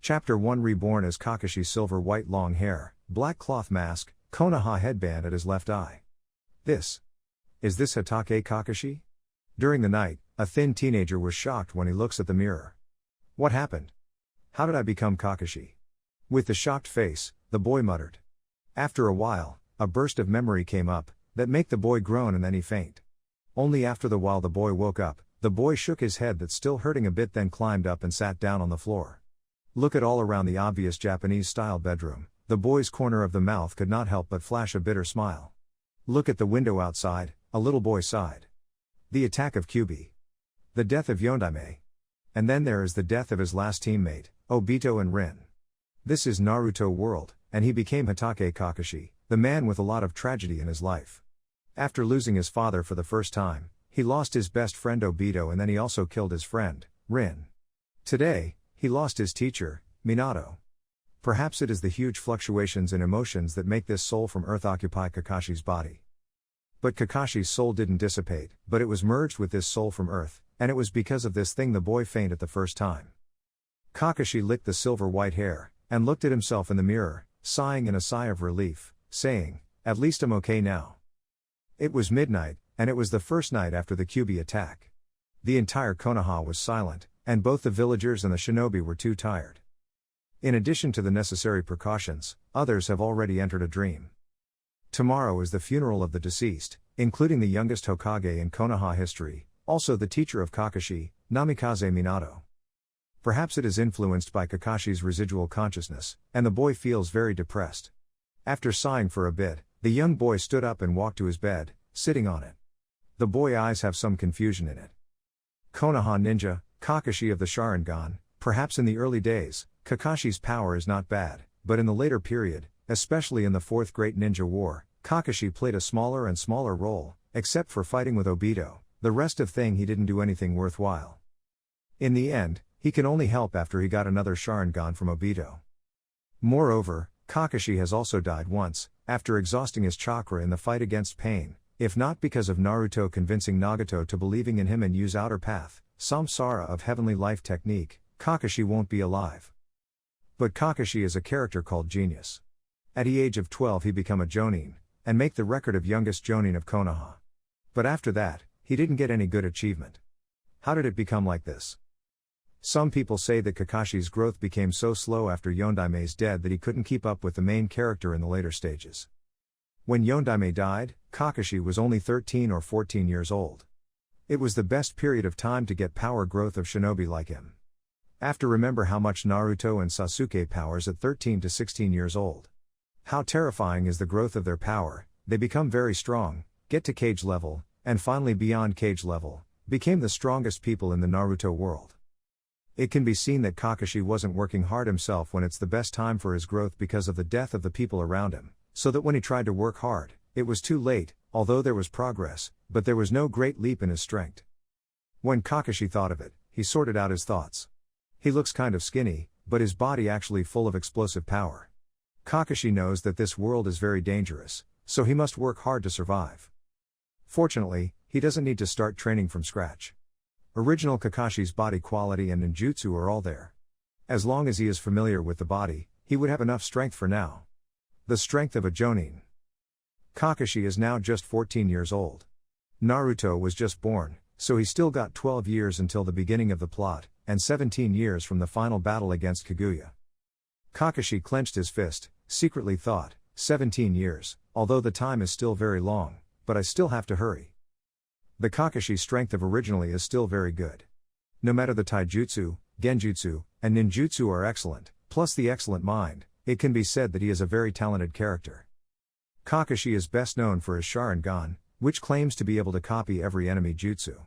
Chapter 1 Reborn as Kakashi silver white long hair, black cloth mask, Konoha headband at his left eye. Is this Hatake Kakashi? During the night, a thin teenager was shocked when he looks at the mirror. What happened? How did I become Kakashi? With the shocked face, the boy muttered. After a while, a burst of memory came up, that make the boy groan and then he faint. Only after the while the boy woke up, the boy shook his head that's still hurting a bit then climbed up and sat down on the floor. Look at all around the obvious Japanese-style bedroom, the boy's corner of the mouth could not help but flash a bitter smile. Look at the window outside, a little boy sighed. The attack of Kyuubi. The death of Yondaime. And then there is the death of his last teammate, Obito and Rin. This is Naruto world, and he became Hatake Kakashi, the man with a lot of tragedy in his life. After losing his father for the first time, he lost his best friend Obito and then he also killed his friend, Rin. Today, he lost his teacher, Minato. Perhaps it is the huge fluctuations in emotions that make this soul from Earth occupy Kakashi's body. But Kakashi's soul didn't dissipate, but it was merged with this soul from Earth, and it was because of this thing the boy fainted the first time. Kakashi licked the silver white hair, and looked at himself in the mirror, sighing in a sigh of relief, saying, "At least I'm okay now." It was midnight, and it was the first night after the Kyuubi attack. The entire Konoha was silent, and both the villagers and the shinobi were too tired. In addition to the necessary precautions, others have already entered a dream. Tomorrow is the funeral of the deceased, including the youngest Hokage in Konoha history, also the teacher of Kakashi, Namikaze Minato. Perhaps it is influenced by Kakashi's residual consciousness, and the boy feels very depressed. After sighing for a bit, the young boy stood up and walked to his bed, sitting on it. The boy's eyes have some confusion in it. Konoha ninja, Kakashi of the Sharingan. Perhaps in the early days, Kakashi's power is not bad, but in the later period, especially in the Fourth Great Ninja War, Kakashi played a smaller and smaller role, except for fighting with Obito. The rest of thing he didn't do anything worthwhile. In the end, he can only help after he got another Sharingan from Obito. Moreover, Kakashi has also died once, after exhausting his chakra in the fight against pain, if not because of Naruto convincing Nagato to believing in him and use outer path, samsara of heavenly life technique, Kakashi won't be alive. But Kakashi is a character called Genius. At the age of 12 he become a Jonin, and make the record of youngest Jonin of Konoha. But after that, he didn't get any good achievement. How did it become like this? Some people say that Kakashi's growth became so slow after Yondaime's death that he couldn't keep up with the main character in the later stages. When Yondaime died, Kakashi was only 13 or 14 years old. It was the best period of time to get power growth of shinobi like him. After remember how much Naruto and Sasuke powers at 13 to 16 years old. How terrifying is the growth of their power, they become very strong, get to cage level, and finally beyond cage level, became the strongest people in the Naruto world. It can be seen that Kakashi wasn't working hard himself when it's the best time for his growth because of the death of the people around him, so that when he tried to work hard, it was too late, although there was progress, but there was no great leap in his strength. When Kakashi thought of it, he sorted out his thoughts. He looks kind of skinny, but his body actually full of explosive power. Kakashi knows that this world is very dangerous, so he must work hard to survive. Fortunately, he doesn't need to start training from scratch. Original Kakashi's body quality and ninjutsu are all there. As long as he is familiar with the body, he would have enough strength for now. The strength of a Jonin. Kakashi is now just 14 years old. Naruto was just born, so he still got 12 years until the beginning of the plot, and 17 years from the final battle against Kaguya. Kakashi clenched his fist, secretly thought, 17 years, although the time is still very long, but I still have to hurry. The Kakashi strength of originally is still very good. No matter the taijutsu, genjutsu, and ninjutsu are excellent, plus the excellent mind, it can be said that he is a very talented character. Kakashi is best known for his Sharingan, which claims to be able to copy every enemy jutsu.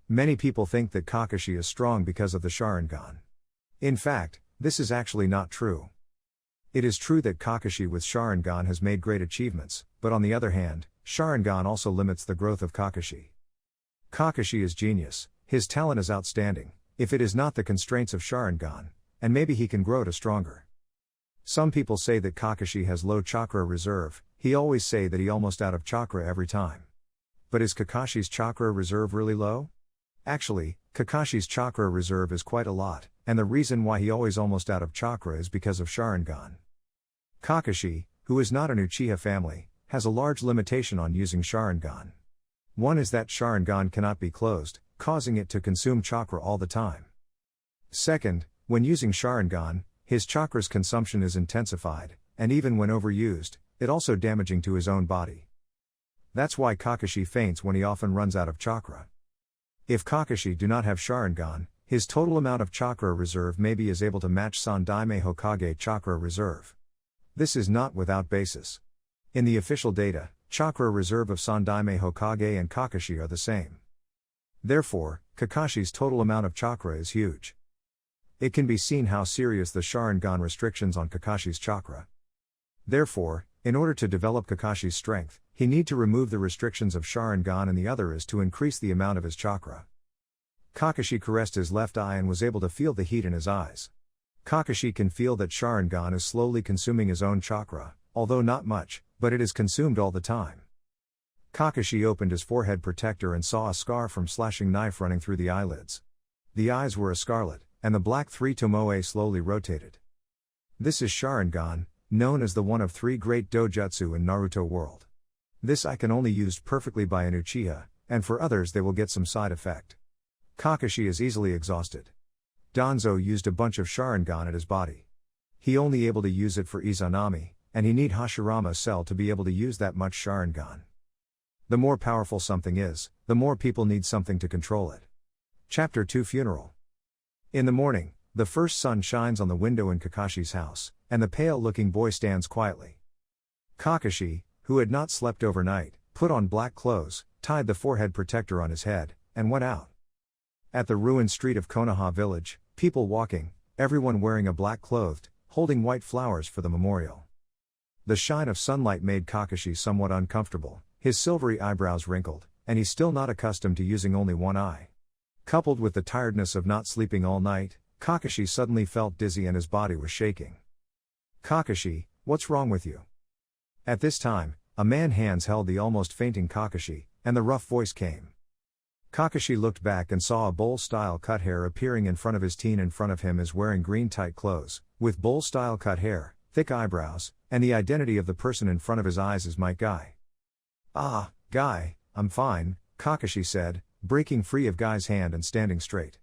Many people think that Kakashi is strong because of the Sharingan. In fact, this is actually not true. It is true that Kakashi with Sharingan has made great achievements, but on the other hand, Sharingan also limits the growth of Kakashi. Kakashi is genius, his talent is outstanding, if it is not the constraints of Sharingan, and maybe he can grow to stronger. Some people say that Kakashi has low chakra reserve, he always say that he almost out of chakra every time. But is Kakashi's chakra reserve really low? Actually, Kakashi's chakra reserve is quite a lot, and the reason why he always almost out of chakra is because of Sharingan. Kakashi, who is not an Uchiha family, has a large limitation on using Sharingan. One is that Sharingan cannot be closed, causing it to consume chakra all the time. Second, when using Sharingan, his chakra's consumption is intensified, and even when overused, it also damaging to his own body. That's why Kakashi faints when he often runs out of chakra. If Kakashi do not have Sharingan, his total amount of chakra reserve maybe is able to match Sandaime Hokage chakra reserve. This is not without basis. In the official data, chakra reserve of Sandaime Hokage and Kakashi are the same. Therefore, Kakashi's total amount of chakra is huge. It can be seen how serious the Sharingan restrictions on Kakashi's chakra. Therefore, in order to develop Kakashi's strength, he need to remove the restrictions of Sharingan, and the other is to increase the amount of his chakra. Kakashi caressed his left eye and was able to feel the heat in his eyes. Kakashi can feel that Sharingan is slowly consuming his own chakra, although not much, but it is consumed all the time. Kakashi opened his forehead protector and saw a scar from slashing knife running through the eyelids. The eyes were a scarlet, and the black three tomoe slowly rotated. This is Sharingan, known as the one of three great dojutsu in Naruto world. This eye can only used perfectly by an Uchiha, and for others they will get some side effect. Kakashi is easily exhausted. Danzo used a bunch of Sharingan at his body. He only able to use it for Izanami, and he need Hashirama's cell to be able to use that much Sharingan. The more powerful something is, the more people need something to control it. Chapter 2 Funeral. In the morning, the first sun shines on the window in Kakashi's house, and the pale-looking boy stands quietly. Kakashi, who had not slept overnight, put on black clothes, tied the forehead protector on his head, and went out. At the ruined street of Konoha village, people walking, everyone wearing a black clothed, holding white flowers for the memorial. The shine of sunlight made Kakashi somewhat uncomfortable, his silvery eyebrows wrinkled, and he's still not accustomed to using only one eye. Coupled with the tiredness of not sleeping all night, Kakashi suddenly felt dizzy and his body was shaking. Kakashi, what's wrong with you? At this time, a man's hands held the almost fainting Kakashi, and the rough voice came. Kakashi looked back and saw a bowl-style cut hair appearing in front of his teen. In front of him is wearing green tight clothes, with bowl-style cut hair, thick eyebrows, and the identity of the person in front of his eyes is Mike Guy. Ah, Guy, I'm fine, Kakashi said, breaking free of Guy's hand and standing straight.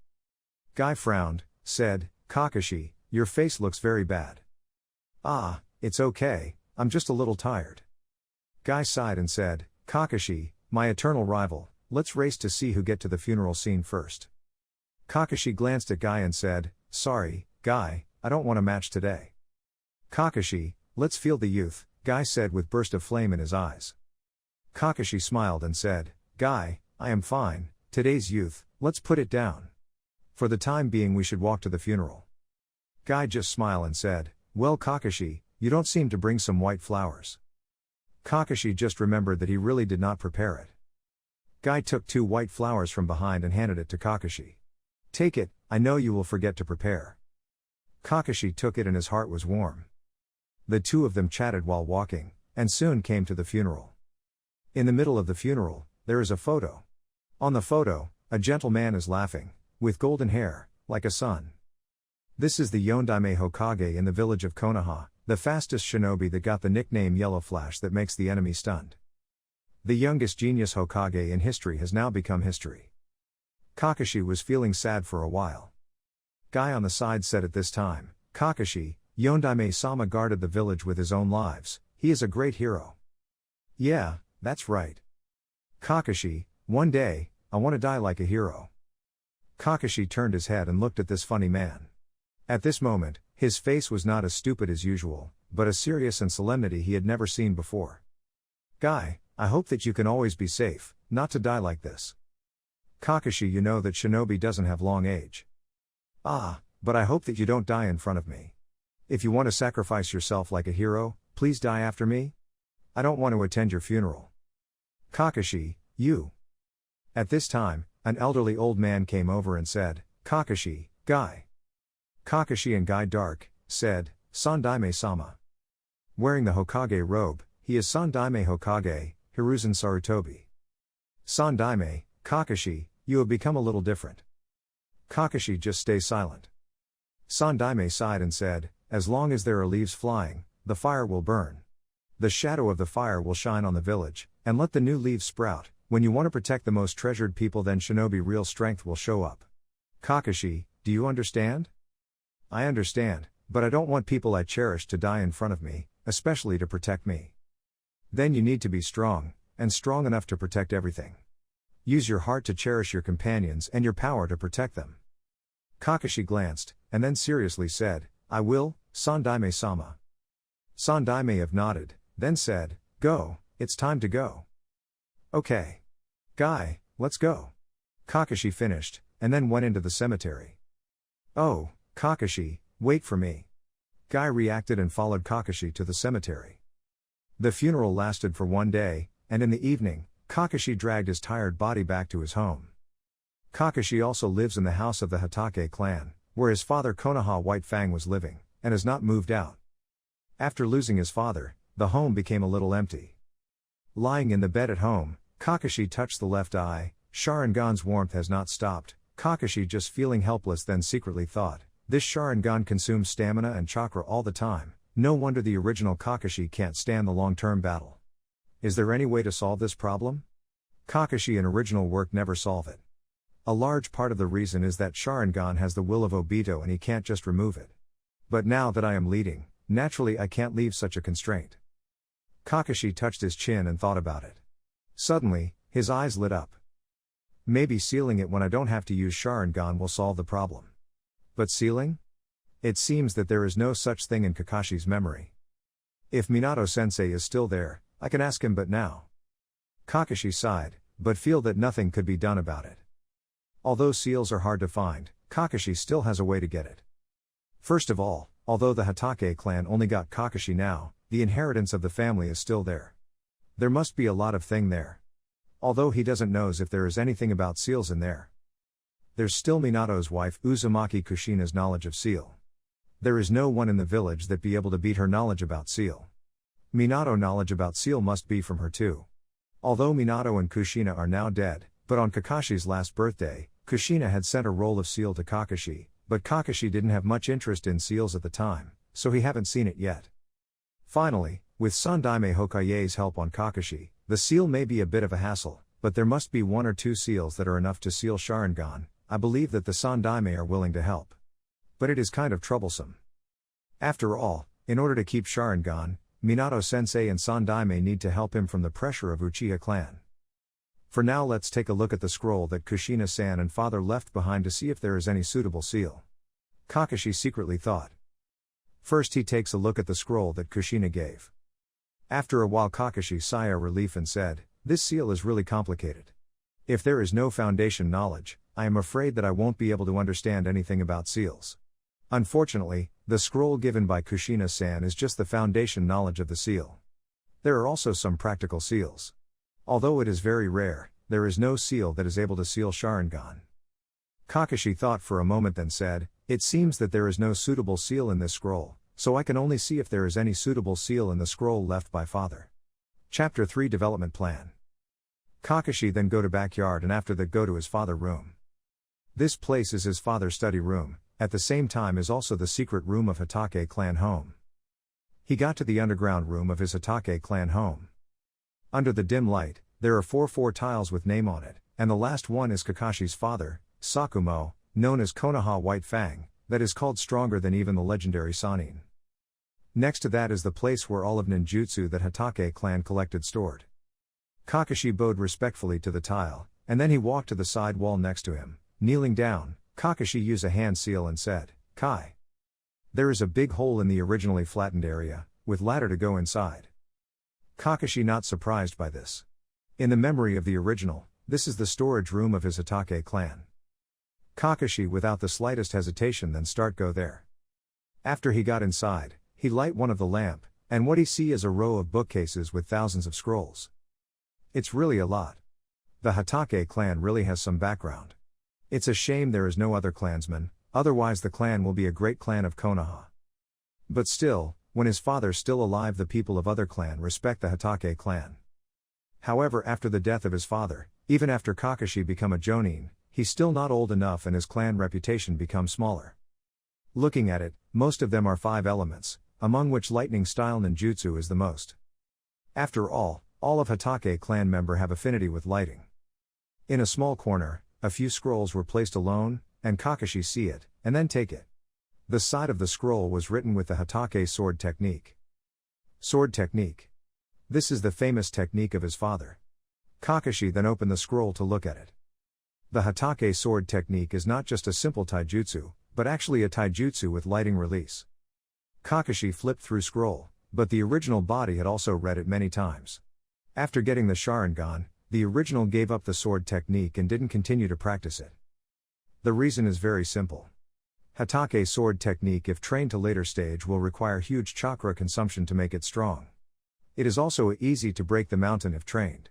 Guy frowned, said, Kakashi, your face looks very bad. Ah, it's okay, I'm just a little tired. Guy sighed and said, Kakashi, my eternal rival, let's race to see who get to the funeral scene first. Kakashi glanced at Guy and said, sorry, Guy, I don't want a match today. Kakashi, let's feel the youth, Guy said with burst of flame in his eyes. Kakashi smiled and said, Guy, I am fine, today's youth, let's put it down. For the time being we should walk to the funeral. Guy just smiled and said, well Kakashi, you don't seem to bring some white flowers. Kakashi just remembered that he really did not prepare it. Guy took 2 white flowers from behind and handed it to Kakashi. Take it, I know you will forget to prepare. Kakashi took it and his heart was warm. The two of them chatted while walking, and soon came to the funeral. In the middle of the funeral, there is a photo. On the photo, a gentleman is laughing, with golden hair, like a sun. This is the Yondaime Hokage in the village of Konoha, the fastest shinobi that got the nickname Yellow Flash that makes the enemy stunned. The youngest genius Hokage in history has now become history. Kakashi was feeling sad for a while. Guy on the side said at this time, Kakashi, Yondaime-sama guarded the village with his own lives, he is a great hero. Yeah, that's right. Kakashi, one day, I want to die like a hero. Kakashi turned his head and looked at this funny man. At this moment, his face was not as stupid as usual, but a serious and solemnity he had never seen before. Guy, I hope that you can always be safe, not to die like this. Kakashi, you know that shinobi doesn't have long age. Ah, but I hope that you don't die in front of me. If you want to sacrifice yourself like a hero, please die after me. I don't want to attend your funeral. Kakashi, you. At this time, an elderly old man came over and said, Kakashi, Guy. Kakashi and Guy Dark, said, Sandaime-sama. Wearing the Hokage robe, he is Sandaime Hokage, Hiruzen Sarutobi. Sandaime, Kakashi, you have become a little different. Kakashi just stay silent. Sandaime sighed and said, as long as there are leaves flying, the fire will burn. The shadow of the fire will shine on the village, and let the new leaves sprout. When you want to protect the most treasured people, then shinobi real strength will show up. Kakashi, do you understand? I understand, but I don't want people I cherish to die in front of me, especially to protect me. Then you need to be strong, and strong enough to protect everything. Use your heart to cherish your companions and your power to protect them. Kakashi glanced, and then seriously said, I will, Sandaime-sama. Sandaime nodded, then said, go, it's time to go. Okay. Guy, let's go. Kakashi finished, and then went into the cemetery. Oh, Kakashi, wait for me. Guy reacted and followed Kakashi to the cemetery. The funeral lasted for 1 day, and in the evening, Kakashi dragged his tired body back to his home. Kakashi also lives in the house of the Hatake clan, where his father Konoha White Fang was living, and has not moved out. After losing his father, the home became a little empty. Lying in the bed at home, Kakashi touched the left eye. Sharingan's warmth has not stopped. Kakashi just feeling helpless, then secretly thought, this Sharingan consumes stamina and chakra all the time, no wonder the original Kakashi can't stand the long-term battle. Is there any way to solve this problem? Kakashi in original work never solve it. A large part of the reason is that Sharingan has the will of Obito and he can't just remove it. But now that I am leading, naturally I can't leave such a constraint. Kakashi touched his chin and thought about it. Suddenly, his eyes lit up. Maybe sealing it when I don't have to use Sharingan will solve the problem. But sealing? It seems that there is no such thing in Kakashi's memory. If Minato-sensei is still there, I can ask him, but now. Kakashi sighed, but feel that nothing could be done about it. Although seals are hard to find, Kakashi still has a way to get it. First of all, although the Hatake clan only got Kakashi now, the inheritance of the family is still there. There must be a lot of thing there. Although he doesn't knows if there is anything about seals in there. There's still Minato's wife Uzumaki Kushina's knowledge of seal. There is no one in the village that be able to beat her knowledge about seal. Minato knowledge about seal must be from her too. Although Minato and Kushina are now dead, but on Kakashi's last birthday, Kushina had sent a roll of seal to Kakashi, but Kakashi didn't have much interest in seals at the time, so he haven't seen it yet. Finally, with Sandaime Hokage's help on Kakashi, the seal may be a bit of a hassle, but there must be 1 or 2 seals that are enough to seal Sharingan. I believe that the Sandaime are willing to help. But it is kind of troublesome. After all, in order to keep Sharingan, Minato-sensei and Sandaime need to help him from the pressure of Uchiha clan. For now, let's take a look at the scroll that Kushina-san and father left behind to see if there is any suitable seal. Kakashi secretly thought. First he takes a look at the scroll that Kushina gave. After a while Kakashi sighed a relief and said, this seal is really complicated. If there is no foundation knowledge, I am afraid that I won't be able to understand anything about seals. Unfortunately, the scroll given by Kushina-san is just the foundation knowledge of the seal. There are also some practical seals. Although it is very rare, there is no seal that is able to seal Sharingan. Kakashi thought for a moment, then said, it seems that there is no suitable seal in this scroll, so I can only see if there is any suitable seal in the scroll left by father. Chapter 3 Development Plan. Kakashi then go to backyard and after that go to his father room. This place is his father's study room, at the same time is also the secret room of Hatake clan home. He got to the underground room of his Hatake clan home. Under the dim light, there are 4 tiles with name on it, and the last one is Kakashi's father, Sakumo, known as Konoha White Fang, that is called stronger than even the legendary Sannin. Next to that is the place where all of ninjutsu that Hatake clan collected stored. Kakashi bowed respectfully to the tile, and then he walked to the side wall next to him. Kneeling down, Kakashi used a hand seal and said, Kai. There is a big hole in the originally flattened area, with ladder to go inside. Kakashi not surprised by this. In the memory of the original, this is the storage room of his Hatake clan. Kakashi without the slightest hesitation then go there. After he got inside, he light one of the lamp, and what he see is a row of bookcases with thousands of scrolls. It's really a lot. The Hatake clan really has some background. It's a shame there is no other clansman, otherwise the clan will be a great clan of Konoha. But still, when his father's still alive the people of other clan respect the Hatake clan. However, after the death of his father, even after Kakashi become a jonin, he's still not old enough and his clan reputation becomes smaller. Looking at it, most of them are 5 elements, among which lightning-style ninjutsu is the most. After all of Hatake clan member have affinity with lighting. In a small corner, a few scrolls were placed alone, and Kakashi see it, and then take it. The side of the scroll was written with the Hatake sword technique. Sword technique. This is the famous technique of his father. Kakashi then opened the scroll to look at it. The Hatake sword technique is not just a simple taijutsu, but actually a taijutsu with lighting release. Kakashi flipped through scroll, but the original body had also read it many times. After getting the Sharingan, the original gave up the sword technique and didn't continue to practice it. The reason is very simple. Hatake sword technique, if trained to later stage, will require huge chakra consumption to make it strong. It is also easy to break the mountain if trained.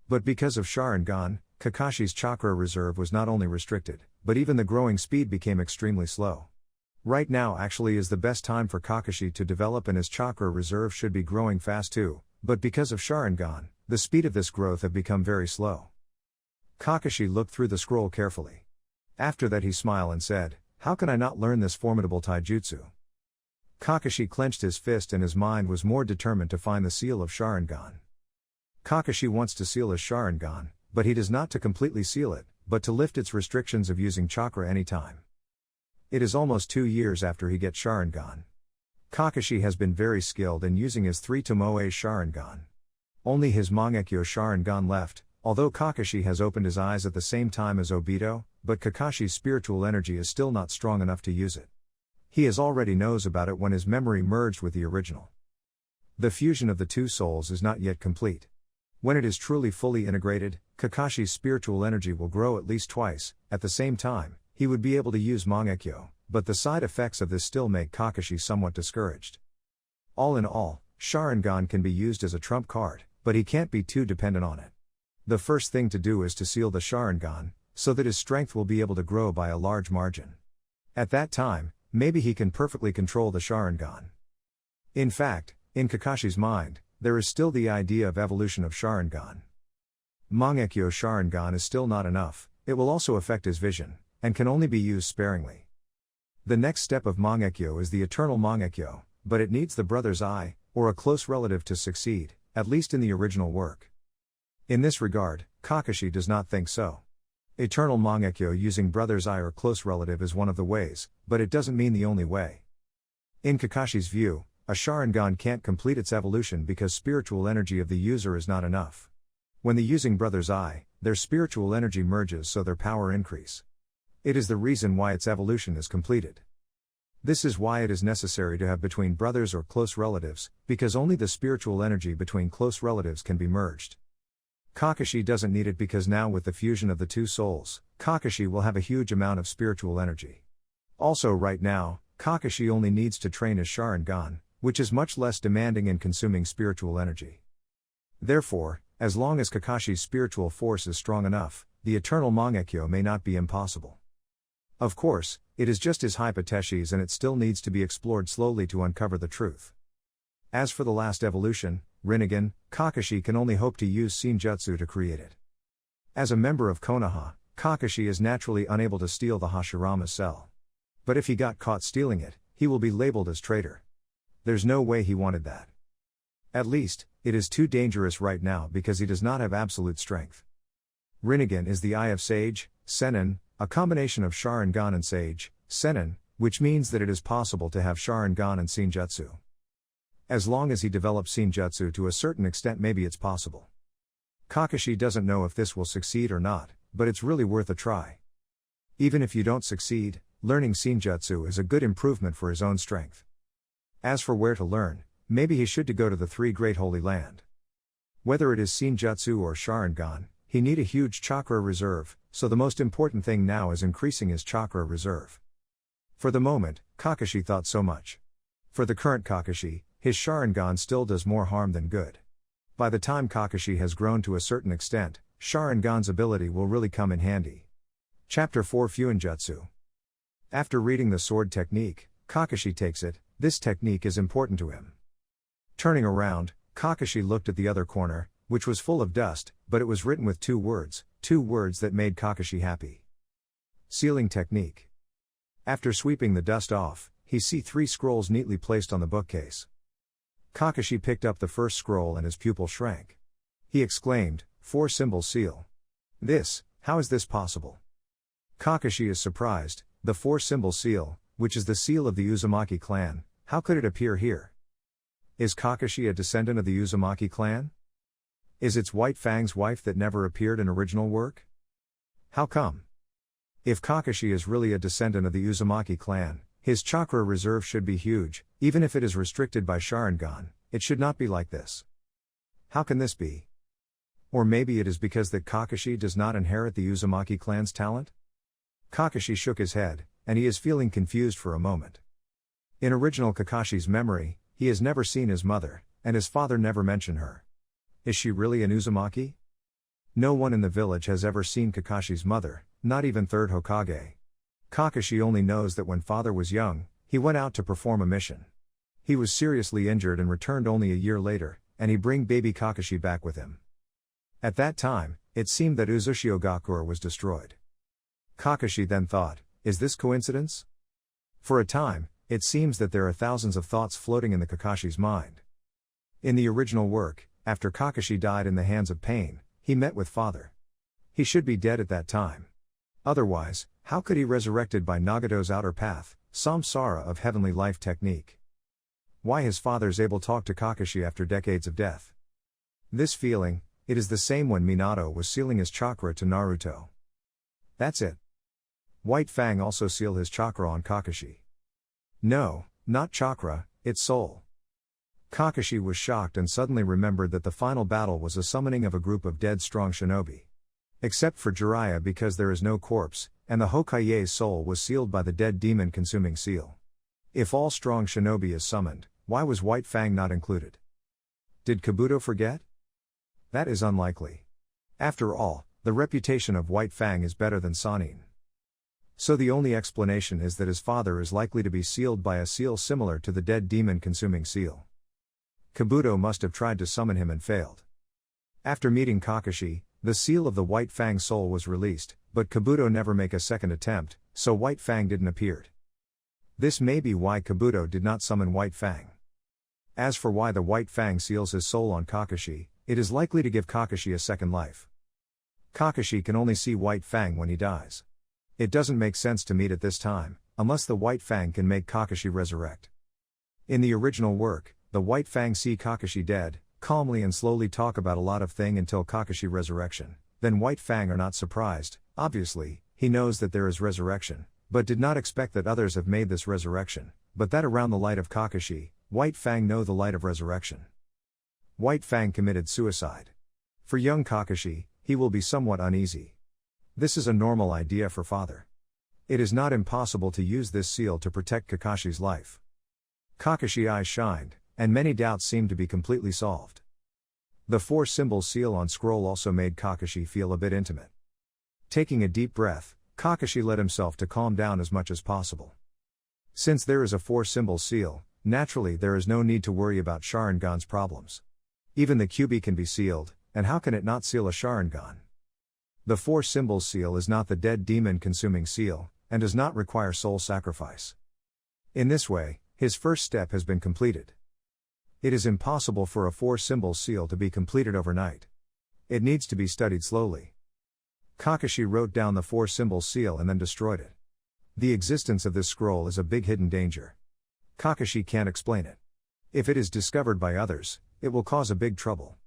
But because of Sharingan, Kakashi's chakra reserve was not only restricted, but even the growing speed became extremely slow. Right now actually is the best time for Kakashi to develop, and his chakra reserve should be growing fast too, but because of Sharingan, the speed of this growth have become very slow. Kakashi looked through the scroll carefully. After that he smiled and said, "How can I not learn this formidable taijutsu?" Kakashi clenched his fist and his mind was more determined to find the seal of Sharingan. Kakashi wants to seal his Sharingan, but he does not to completely seal it, but to lift its restrictions of using chakra anytime. It is almost 2 years after he gets Sharingan. Kakashi has been very skilled in using his 3 Tomoe Sharingan. Only his Mangekyo Sharingan left, although Kakashi has opened his eyes at the same time as Obito, but Kakashi's spiritual energy is still not strong enough to use it. He already knows about it when his memory merged with the original. The fusion of the two souls is not yet complete. When it is truly fully integrated, Kakashi's spiritual energy will grow at least twice. At the same time, he would be able to use Mangekyo, but the side effects of this still make Kakashi somewhat discouraged. All in all, Sharingan can be used as a trump card, but he can't be too dependent on it. The first thing to do is to seal the Sharingan, so that his strength will be able to grow by a large margin. At that time, maybe he can perfectly control the Sharingan. In fact, in Kakashi's mind, there is still the idea of evolution of Sharingan. Mangekyo Sharingan is still not enough, it will also affect his vision, and can only be used sparingly. The next step of Mangekyo is the eternal Mangekyo, but it needs the brother's eye, or a close relative to succeed, at least in the original work. In this regard, Kakashi does not think so. Eternal Mangekyo using brother's eye or close relative is one of the ways, but it doesn't mean the only way. In Kakashi's view, a Sharingan can't complete its evolution because spiritual energy of the user is not enough. When the using brother's eye, their spiritual energy merges so their power increase. It is the reason why its evolution is completed. This is why it is necessary to have between brothers or close relatives, because only the spiritual energy between close relatives can be merged. Kakashi doesn't need it because now with the fusion of the two souls, Kakashi will have a huge amount of spiritual energy. Also right now, Kakashi only needs to train his Sharingan, which is much less demanding in consuming spiritual energy. Therefore, as long as Kakashi's spiritual force is strong enough, the eternal Mangekyo may not be impossible. Of course, it is just his hypothesis and it still needs to be explored slowly to uncover the truth. As for the last evolution, Rinnegan, Kakashi can only hope to use Senjutsu to create it. As a member of Konoha, Kakashi is naturally unable to steal the Hashirama cell. But if he got caught stealing it, he will be labeled as traitor. There's no way he wanted that. At least, it is too dangerous right now because he does not have absolute strength. Rinnegan is the Eye of Sage, Sennin, a combination of Sharingan and Sage, Sennin, which means that it is possible to have Sharingan and Senjutsu. As long as he develops Senjutsu to a certain extent, maybe it's possible. Kakashi doesn't know if this will succeed or not, but it's really worth a try. Even if you don't succeed, learning Senjutsu is a good improvement for his own strength. As for where to learn, maybe he should to go to the 3 Great Holy Land. Whether it is Senjutsu or Sharingan, he need a huge chakra reserve, so the most important thing now is increasing his chakra reserve. For the moment, Kakashi thought so much. For the current Kakashi, his Sharingan still does more harm than good. By the time Kakashi has grown to a certain extent, Sharingan's ability will really come in handy. Chapter 4 Fuinjutsu. After reading the sword technique, Kakashi takes it. This technique is important to him. Turning around, Kakashi looked at the other corner, which was full of dust, but it was written with 2 words that made Kakashi happy. Sealing technique. After sweeping the dust off, he see 3 scrolls neatly placed on the bookcase. Kakashi picked up the first scroll and his pupil shrank. He exclaimed, 4-symbol seal. How is this possible? Kakashi is surprised, the 4-symbol seal, which is the seal of the Uzumaki clan, how could it appear here? Is Kakashi a descendant of the Uzumaki clan? Is it White Fang's wife that never appeared in original work? How come? If Kakashi is really a descendant of the Uzumaki clan, his chakra reserve should be huge, even if it is restricted by Sharingan, it should not be like this. How can this be? Or maybe it is because that Kakashi does not inherit the Uzumaki clan's talent? Kakashi shook his head, and he is feeling confused for a moment. In original Kakashi's memory, he has never seen his mother, and his father never mentioned her. Is she really an Uzumaki? No one in the village has ever seen Kakashi's mother, not even third Hokage. Kakashi only knows that when father was young, he went out to perform a mission. He was seriously injured and returned only a year later, and he bring baby Kakashi back with him. At that time, it seemed that Uzushiogakure was destroyed. Kakashi then thought, is this coincidence? For a time, it seems that there are thousands of thoughts floating in the Kakashi's mind. In the original work, after Kakashi died in the hands of pain, he met with father. He should be dead at that time. Otherwise, how could he resurrected by Nagato's outer path, samsara of heavenly life technique? Why his father's able talk to Kakashi after decades of death? This feeling, it is the same when Minato was sealing his chakra to Naruto. That's it. White Fang also seal his chakra on Kakashi. No, not chakra, it's soul. Kakashi was shocked and suddenly remembered that the final battle was a summoning of a group of dead strong shinobi. Except for Jiraiya because there is no corpse, and the Hokage's soul was sealed by the dead demon consuming seal. If all strong shinobi is summoned, why was White Fang not included? Did Kabuto forget? That is unlikely. After all, the reputation of White Fang is better than Sannin. So the only explanation is that his father is likely to be sealed by a seal similar to the dead demon consuming seal. Kabuto must have tried to summon him and failed. After meeting Kakashi, the seal of the White Fang soul was released, but Kabuto never make a second attempt, so White Fang didn't appear. This may be why Kabuto did not summon White Fang. As for why the White Fang seals his soul on Kakashi, it is likely to give Kakashi a second life. Kakashi can only see White Fang when he dies. It doesn't make sense to meet at this time, unless the White Fang can make Kakashi resurrect. In the original work, the White Fang see Kakashi dead, calmly and slowly talk about a lot of thing until Kakashi resurrection, then White Fang are not surprised, obviously, he knows that there is resurrection, but did not expect that others have made this resurrection, but that around the light of Kakashi, White Fang know the light of resurrection. White Fang committed suicide. For young Kakashi, he will be somewhat uneasy. This is a normal idea for father. It is not impossible to use this seal to protect Kakashi's life. Kakashi's eyes shined, and many doubts seemed to be completely solved. The 4-symbol seal on scroll also made Kakashi feel a bit intimate. Taking a deep breath, Kakashi let himself to calm down as much as possible. Since there is a 4-symbol seal, naturally there is no need to worry about Sharingan's problems. Even the Kyuubi can be sealed, and how can it not seal a Sharingan? The 4-symbol seal is not the dead demon consuming seal, and does not require soul sacrifice. In this way, his first step has been completed. It is impossible for a 4-symbol seal to be completed overnight. It needs to be studied slowly. Kakashi wrote down the 4-symbol seal and then destroyed it. The existence of this scroll is a big hidden danger. Kakashi can't explain it. If it is discovered by others, it will cause a big trouble.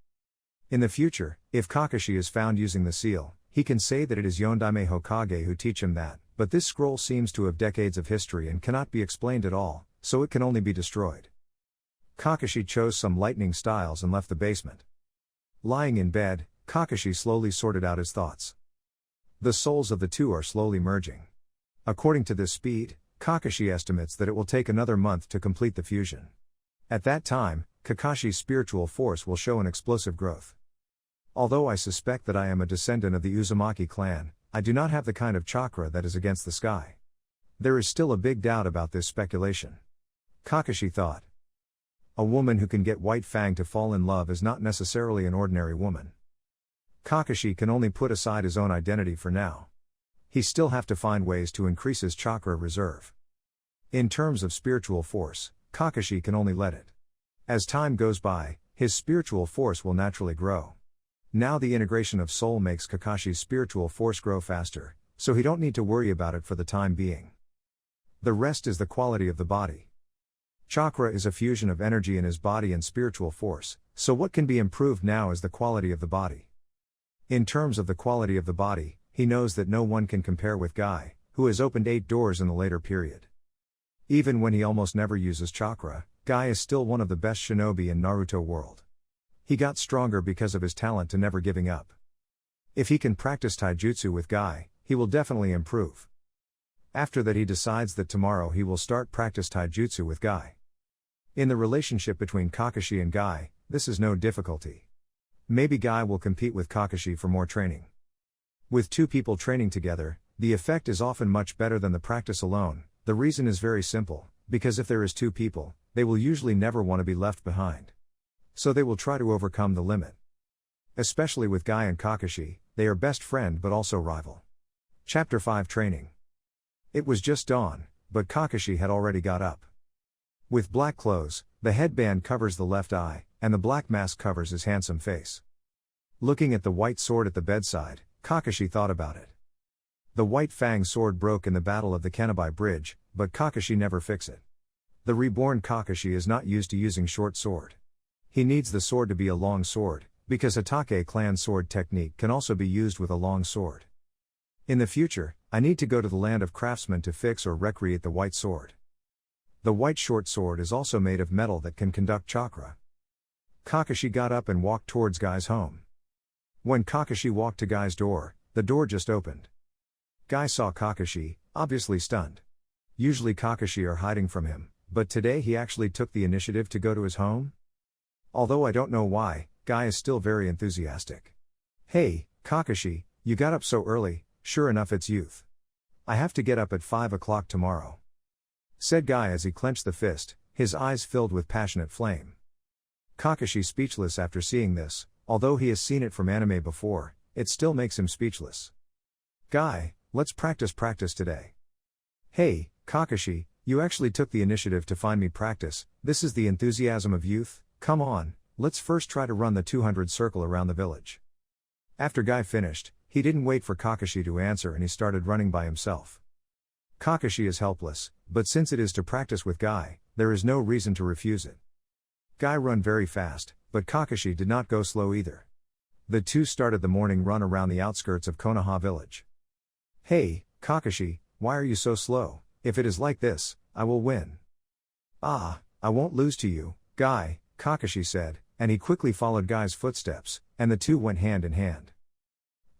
In the future, if Kakashi is found using the seal, he can say that it is Yondaime Hokage who teach him that, but this scroll seems to have decades of history and cannot be explained at all, so it can only be destroyed. Kakashi chose some lightning styles and left the basement. Lying in bed, Kakashi slowly sorted out his thoughts. The souls of the two are slowly merging. According to this speed, Kakashi estimates that it will take another month to complete the fusion. At that time, Kakashi's spiritual force will show an explosive growth. Although I suspect that I am a descendant of the Uzumaki clan, I do not have the kind of chakra that is against the sky. There is still a big doubt about this speculation. Kakashi thought. A woman who can get White Fang to fall in love is not necessarily an ordinary woman. Kakashi can only put aside his own identity for now. He still have to find ways to increase his chakra reserve. In terms of spiritual force, Kakashi can only let it. As time goes by, his spiritual force will naturally grow. Now the integration of soul makes Kakashi's spiritual force grow faster, so he don't need to worry about it for the time being. The rest is the quality of the body. Chakra is a fusion of energy in his body and spiritual force, so what can be improved now is the quality of the body. In terms of the quality of the body, he knows that no one can compare with Guy, who has opened 8 doors in the later period. Even when he almost never uses chakra, Guy is still one of the best shinobi in Naruto world. He got stronger because of his talent to never giving up. If he can practice taijutsu with Guy, he will definitely improve. After that he decides that tomorrow he will start practice taijutsu with Guy. In the relationship between Kakashi and Guy, this is no difficulty. Maybe Guy will compete with Kakashi for more training. With 2 people training together, the effect is often much better than the practice alone. The reason is very simple, because if there is 2 people, they will usually never want to be left behind. So they will try to overcome the limit. Especially with Guy and Kakashi, they are best friend but also rival. Chapter 5 Training. It was just dawn, but Kakashi had already got up. With black clothes, the headband covers the left eye, and the black mask covers his handsome face. Looking at the white sword at the bedside, Kakashi thought about it. The white fang sword broke in the battle of the Kenabai Bridge, but Kakashi never fix it. The reborn Kakashi is not used to using short sword. He needs the sword to be a long sword, because Hatake clan sword technique can also be used with a long sword. In the future, I need to go to the land of craftsmen to fix or recreate the white sword. The white short sword is also made of metal that can conduct chakra. Kakashi got up and walked towards Guy's home. When Kakashi walked to Guy's door, the door just opened. Guy saw Kakashi, obviously stunned. Usually Kakashi are hiding from him, but today he actually took the initiative to go to his home? Although I don't know why, Guy is still very enthusiastic. Hey, Kakashi, you got up so early, sure enough it's youth. I have to get up at 5 o'clock tomorrow, said Guy as he clenched the fist, his eyes filled with passionate flame. Kakashi speechless after seeing this, although he has seen it from anime before, it still makes him speechless. Guy, let's practice today. Hey, Kakashi, you actually took the initiative to find me practice, this is the enthusiasm of youth, come on, let's first try to run the 200 circle around the village. After Guy finished, he didn't wait for Kakashi to answer and he started running by himself. Kakashi is helpless, but since it is to practice with Guy, there is no reason to refuse it. Guy run very fast, but Kakashi did not go slow either. The two started the morning run around the outskirts of Konoha village. Hey, Kakashi, why are you so slow? If it is like this, I will win. Ah, I won't lose to you, Guy, Kakashi said, and he quickly followed Guy's footsteps, and the two went hand in hand.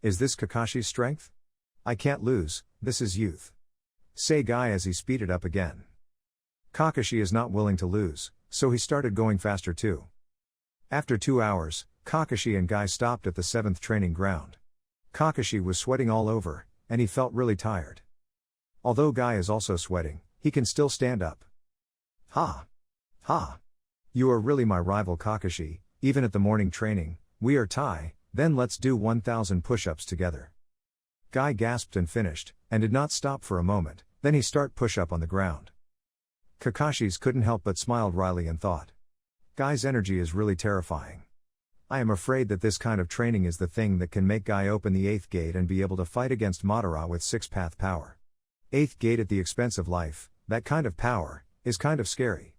Is this Kakashi's strength? I can't lose, this is youth, say Guy as he speeded up again. Kakashi is not willing to lose, so he started going faster too. After 2 hours, Kakashi and Guy stopped at the 7th training ground. Kakashi was sweating all over, and he felt really tired. Although Guy is also sweating, he can still stand up. Ha! Ha! You are really my rival Kakashi, even at the morning training, we are tie, then let's do 1000 push-ups together. Guy gasped and finished, and did not stop for a moment, then he start push-up on the ground. Kakashi's couldn't help but smiled wryly and thought. Guy's energy is really terrifying. I am afraid that this kind of training is the thing that can make Guy open the 8th gate and be able to fight against Madara with 6-path power. 8th gate at the expense of life, that kind of power, is kind of scary.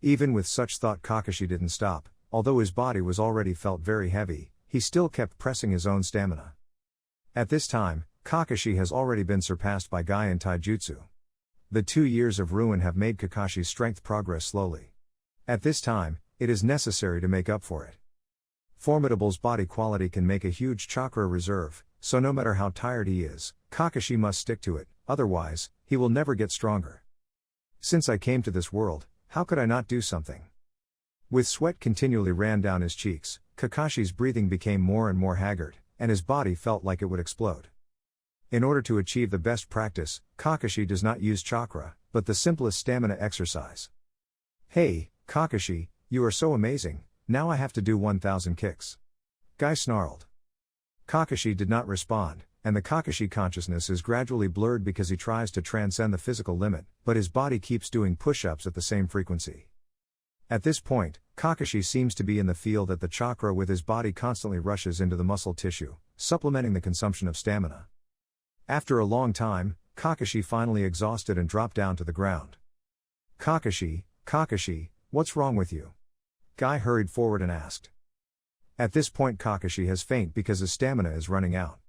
Even with such thought Kakashi didn't stop, although his body was already felt very heavy, he still kept pressing his own stamina. At this time, Kakashi has already been surpassed by Guy in taijutsu. The 2 years of ruin have made Kakashi's strength progress slowly. At this time, it is necessary to make up for it. Formidable's body quality can make a huge chakra reserve, so no matter how tired he is, Kakashi must stick to it, otherwise, he will never get stronger. Since I came to this world, how could I not do something? With sweat continually ran down his cheeks, Kakashi's breathing became more and more haggard, and his body felt like it would explode. In order to achieve the best practice, Kakashi does not use chakra, but the simplest stamina exercise. Hey, Kakashi, you are so amazing, now I have to do 1000 kicks. Guy snarled. Kakashi did not respond, and the Kakashi consciousness is gradually blurred because he tries to transcend the physical limit, but his body keeps doing push-ups at the same frequency. At this point, Kakashi seems to be in the field that the chakra with his body constantly rushes into the muscle tissue, supplementing the consumption of stamina. After a long time, Kakashi finally exhausted and dropped down to the ground. Kakashi, what's wrong with you? Guy hurried forward and asked. At this point Kakashi has faint because his stamina is running out.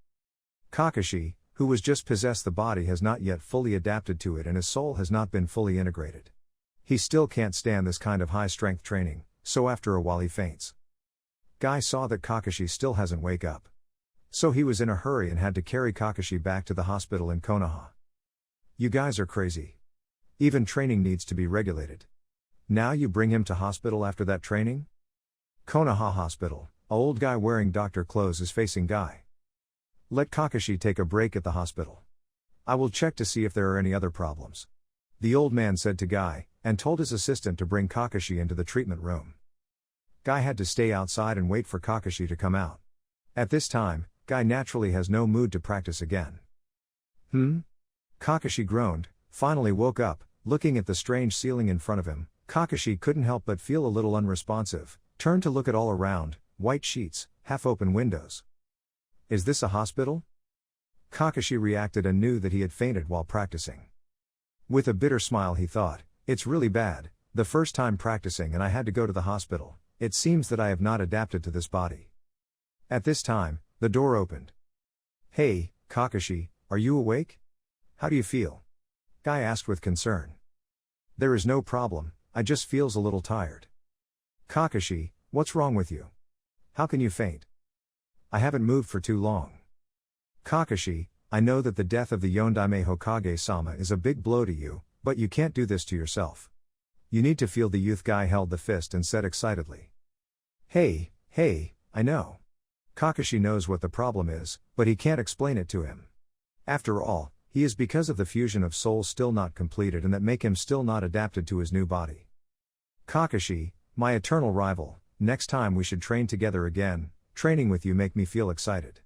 Kakashi, who was just possessed the body has not yet fully adapted to it and his soul has not been fully integrated. He still can't stand this kind of high-strength training, so after a while he faints. Guy saw that Kakashi still hasn't wake up. So he was in a hurry and had to carry Kakashi back to the hospital in Konoha. You guys are crazy. Even training needs to be regulated. Now you bring him to hospital after that training? Konoha Hospital, an old guy wearing doctor clothes is facing Guy. Let Kakashi take a break at the hospital. I will check to see if there are any other problems. The old man said to Guy, and told his assistant to bring Kakashi into the treatment room. Guy had to stay outside and wait for Kakashi to come out. At this time, Guy naturally has no mood to practice again. Kakashi groaned, finally woke up, looking at the strange ceiling in front of him. Kakashi couldn't help but feel a little unresponsive, turned to look at all around, white sheets, half-open windows. Is this a hospital? Kakashi reacted and knew that he had fainted while practicing. With a bitter smile he thought, it's really bad, the first time practicing and I had to go to the hospital, it seems that I have not adapted to this body. At this time, the door opened. Hey, Kakashi, are you awake? How do you feel? Guy asked with concern. There is no problem, I just feels a little tired. Kakashi, what's wrong with you? How can you faint? I haven't moved for too long. Kakashi, I know that the death of the Yondaime Hokage-sama is a big blow to you, but you can't do this to yourself. You need to feel the youth. Guy held the fist and said excitedly. Hey, I know. Kakashi knows what the problem is, but he can't explain it to him. After all, he is because of the fusion of souls still not completed and that make him still not adapted to his new body. Kakashi, my eternal rival, next time we should train together again, training with you make me feel excited.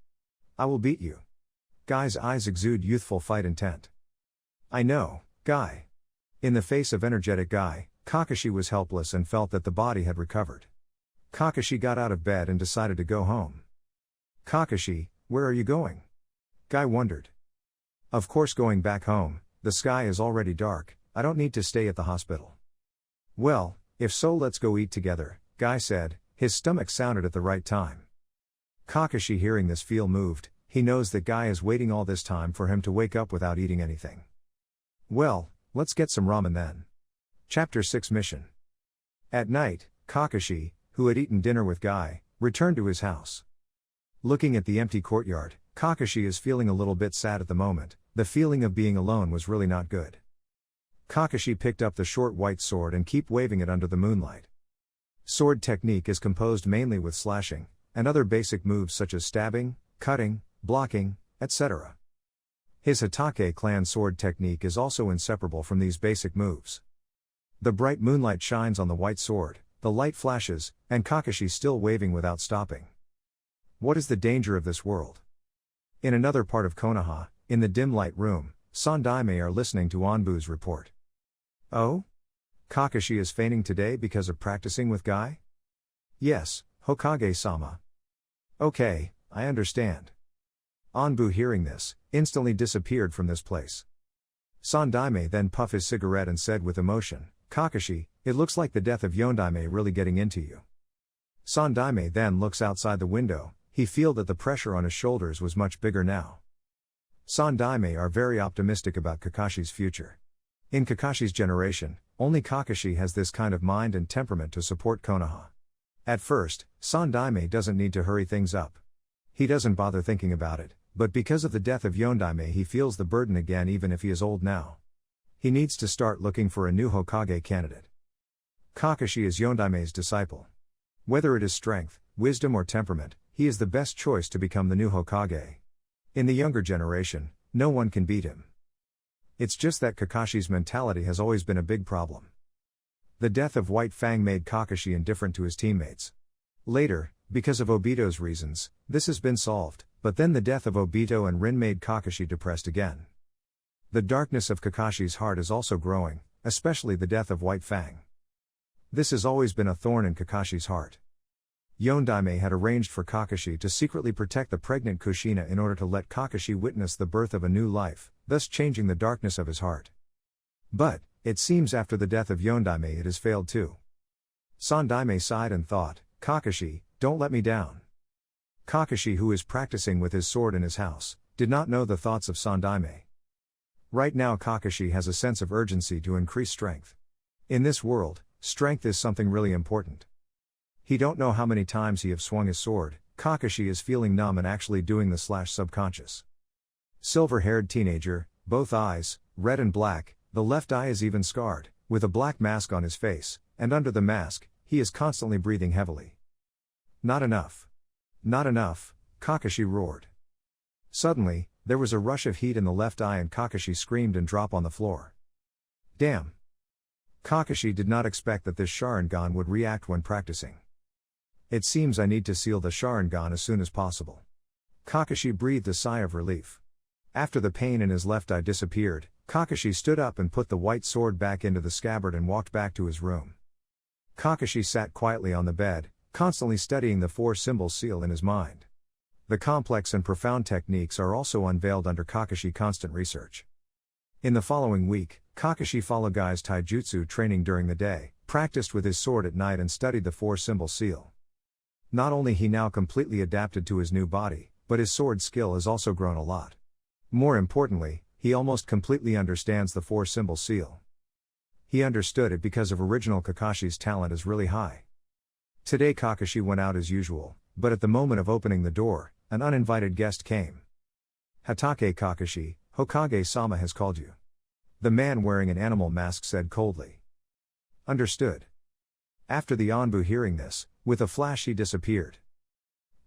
I will beat you. Guy's eyes exude youthful fight intent. I know, Guy. In the face of energetic Guy, Kakashi was helpless and felt that the body had recovered. Kakashi got out of bed and decided to go home. Kakashi, where are you going? Guy wondered. Of course going back home, the sky is already dark, I don't need to stay at the hospital. Well, if so let's go eat together, Guy said, his stomach sounded at the right time. Kakashi hearing this feel moved, he knows that Guy is waiting all this time for him to wake up without eating anything. Well, let's get some ramen then. Chapter 6 Mission. At night, Kakashi, who had eaten dinner with Guy, returned to his house. Looking at the empty courtyard, Kakashi is feeling a little bit sad at the moment, the feeling of being alone was really not good. Kakashi picked up the short white sword and kept waving it under the moonlight. Sword technique is composed mainly with slashing, and other basic moves such as stabbing, cutting, blocking, etc. His Hatake clan sword technique is also inseparable from these basic moves. The bright moonlight shines on the white sword, the light flashes, and Kakashi still waving without stopping. What is the danger of this world? In another part of Konoha, in the dim light room, Sandaime are listening to Anbu's report. Oh? Kakashi is fainting today because of practicing with Guy? Yes, Hokage-sama. Okay, I understand. Anbu hearing this, instantly disappeared from this place. Sandaime then puffed his cigarette and said with emotion, Kakashi, it looks like the death of Yondaime really getting into you. Sandaime then looks outside the window, he feel that the pressure on his shoulders was much bigger now. Sandaime are very optimistic about Kakashi's future. In Kakashi's generation, only Kakashi has this kind of mind and temperament to support Konoha. At first, Sandaime doesn't need to hurry things up. He doesn't bother thinking about it, but because of the death of Yondaime he feels the burden again even if he is old now. He needs to start looking for a new Hokage candidate. Kakashi is Yondaime's disciple. Whether it is strength, wisdom or temperament, he is the best choice to become the new Hokage. In the younger generation, no one can beat him. It's just that Kakashi's mentality has always been a big problem. The death of White Fang made Kakashi indifferent to his teammates. Later, because of Obito's reasons, this has been solved, but then the death of Obito and Rin made Kakashi depressed again. The darkness of Kakashi's heart is also growing, especially the death of White Fang. This has always been a thorn in Kakashi's heart. Yondaime had arranged for Kakashi to secretly protect the pregnant Kushina in order to let Kakashi witness the birth of a new life, thus changing the darkness of his heart. But, it seems after the death of Yondaime it has failed too. Sandaime sighed and thought, Kakashi, don't let me down. Kakashi, who is practicing with his sword in his house, did not know the thoughts of Sandaime. Right now Kakashi has a sense of urgency to increase strength. In this world, strength is something really important. He don't know how many times he have swung his sword. Kakashi is feeling numb and actually doing the /subconscious. Silver-haired teenager, both eyes, red and black, the left eye is even scarred, with a black mask on his face, and under the mask, he is constantly breathing heavily. Not enough. Not enough, Kakashi roared. Suddenly, there was a rush of heat in the left eye and Kakashi screamed and dropped on the floor. Damn! Kakashi did not expect that this Sharingan would react when practicing. It seems I need to seal the Sharingan as soon as possible. Kakashi breathed a sigh of relief. After the pain in his left eye disappeared, Kakashi stood up and put the white sword back into the scabbard and walked back to his room. Kakashi sat quietly on the bed, constantly studying the four-symbol seal in his mind. The complex and profound techniques are also unveiled under Kakashi constant research. In the following week, Kakashi followed Guy's taijutsu training during the day, practiced with his sword at night and studied the four-symbol seal. Not only he now completely adapted to his new body, but his sword skill has also grown a lot. More importantly, he almost completely understands the four-symbol seal. He understood it because of original Kakashi's talent is really high. Today Kakashi went out as usual, but at the moment of opening the door, an uninvited guest came. Hatake Kakashi, Hokage-sama has called you. The man wearing an animal mask said coldly. Understood. After the Anbu hearing this, with a flash he disappeared.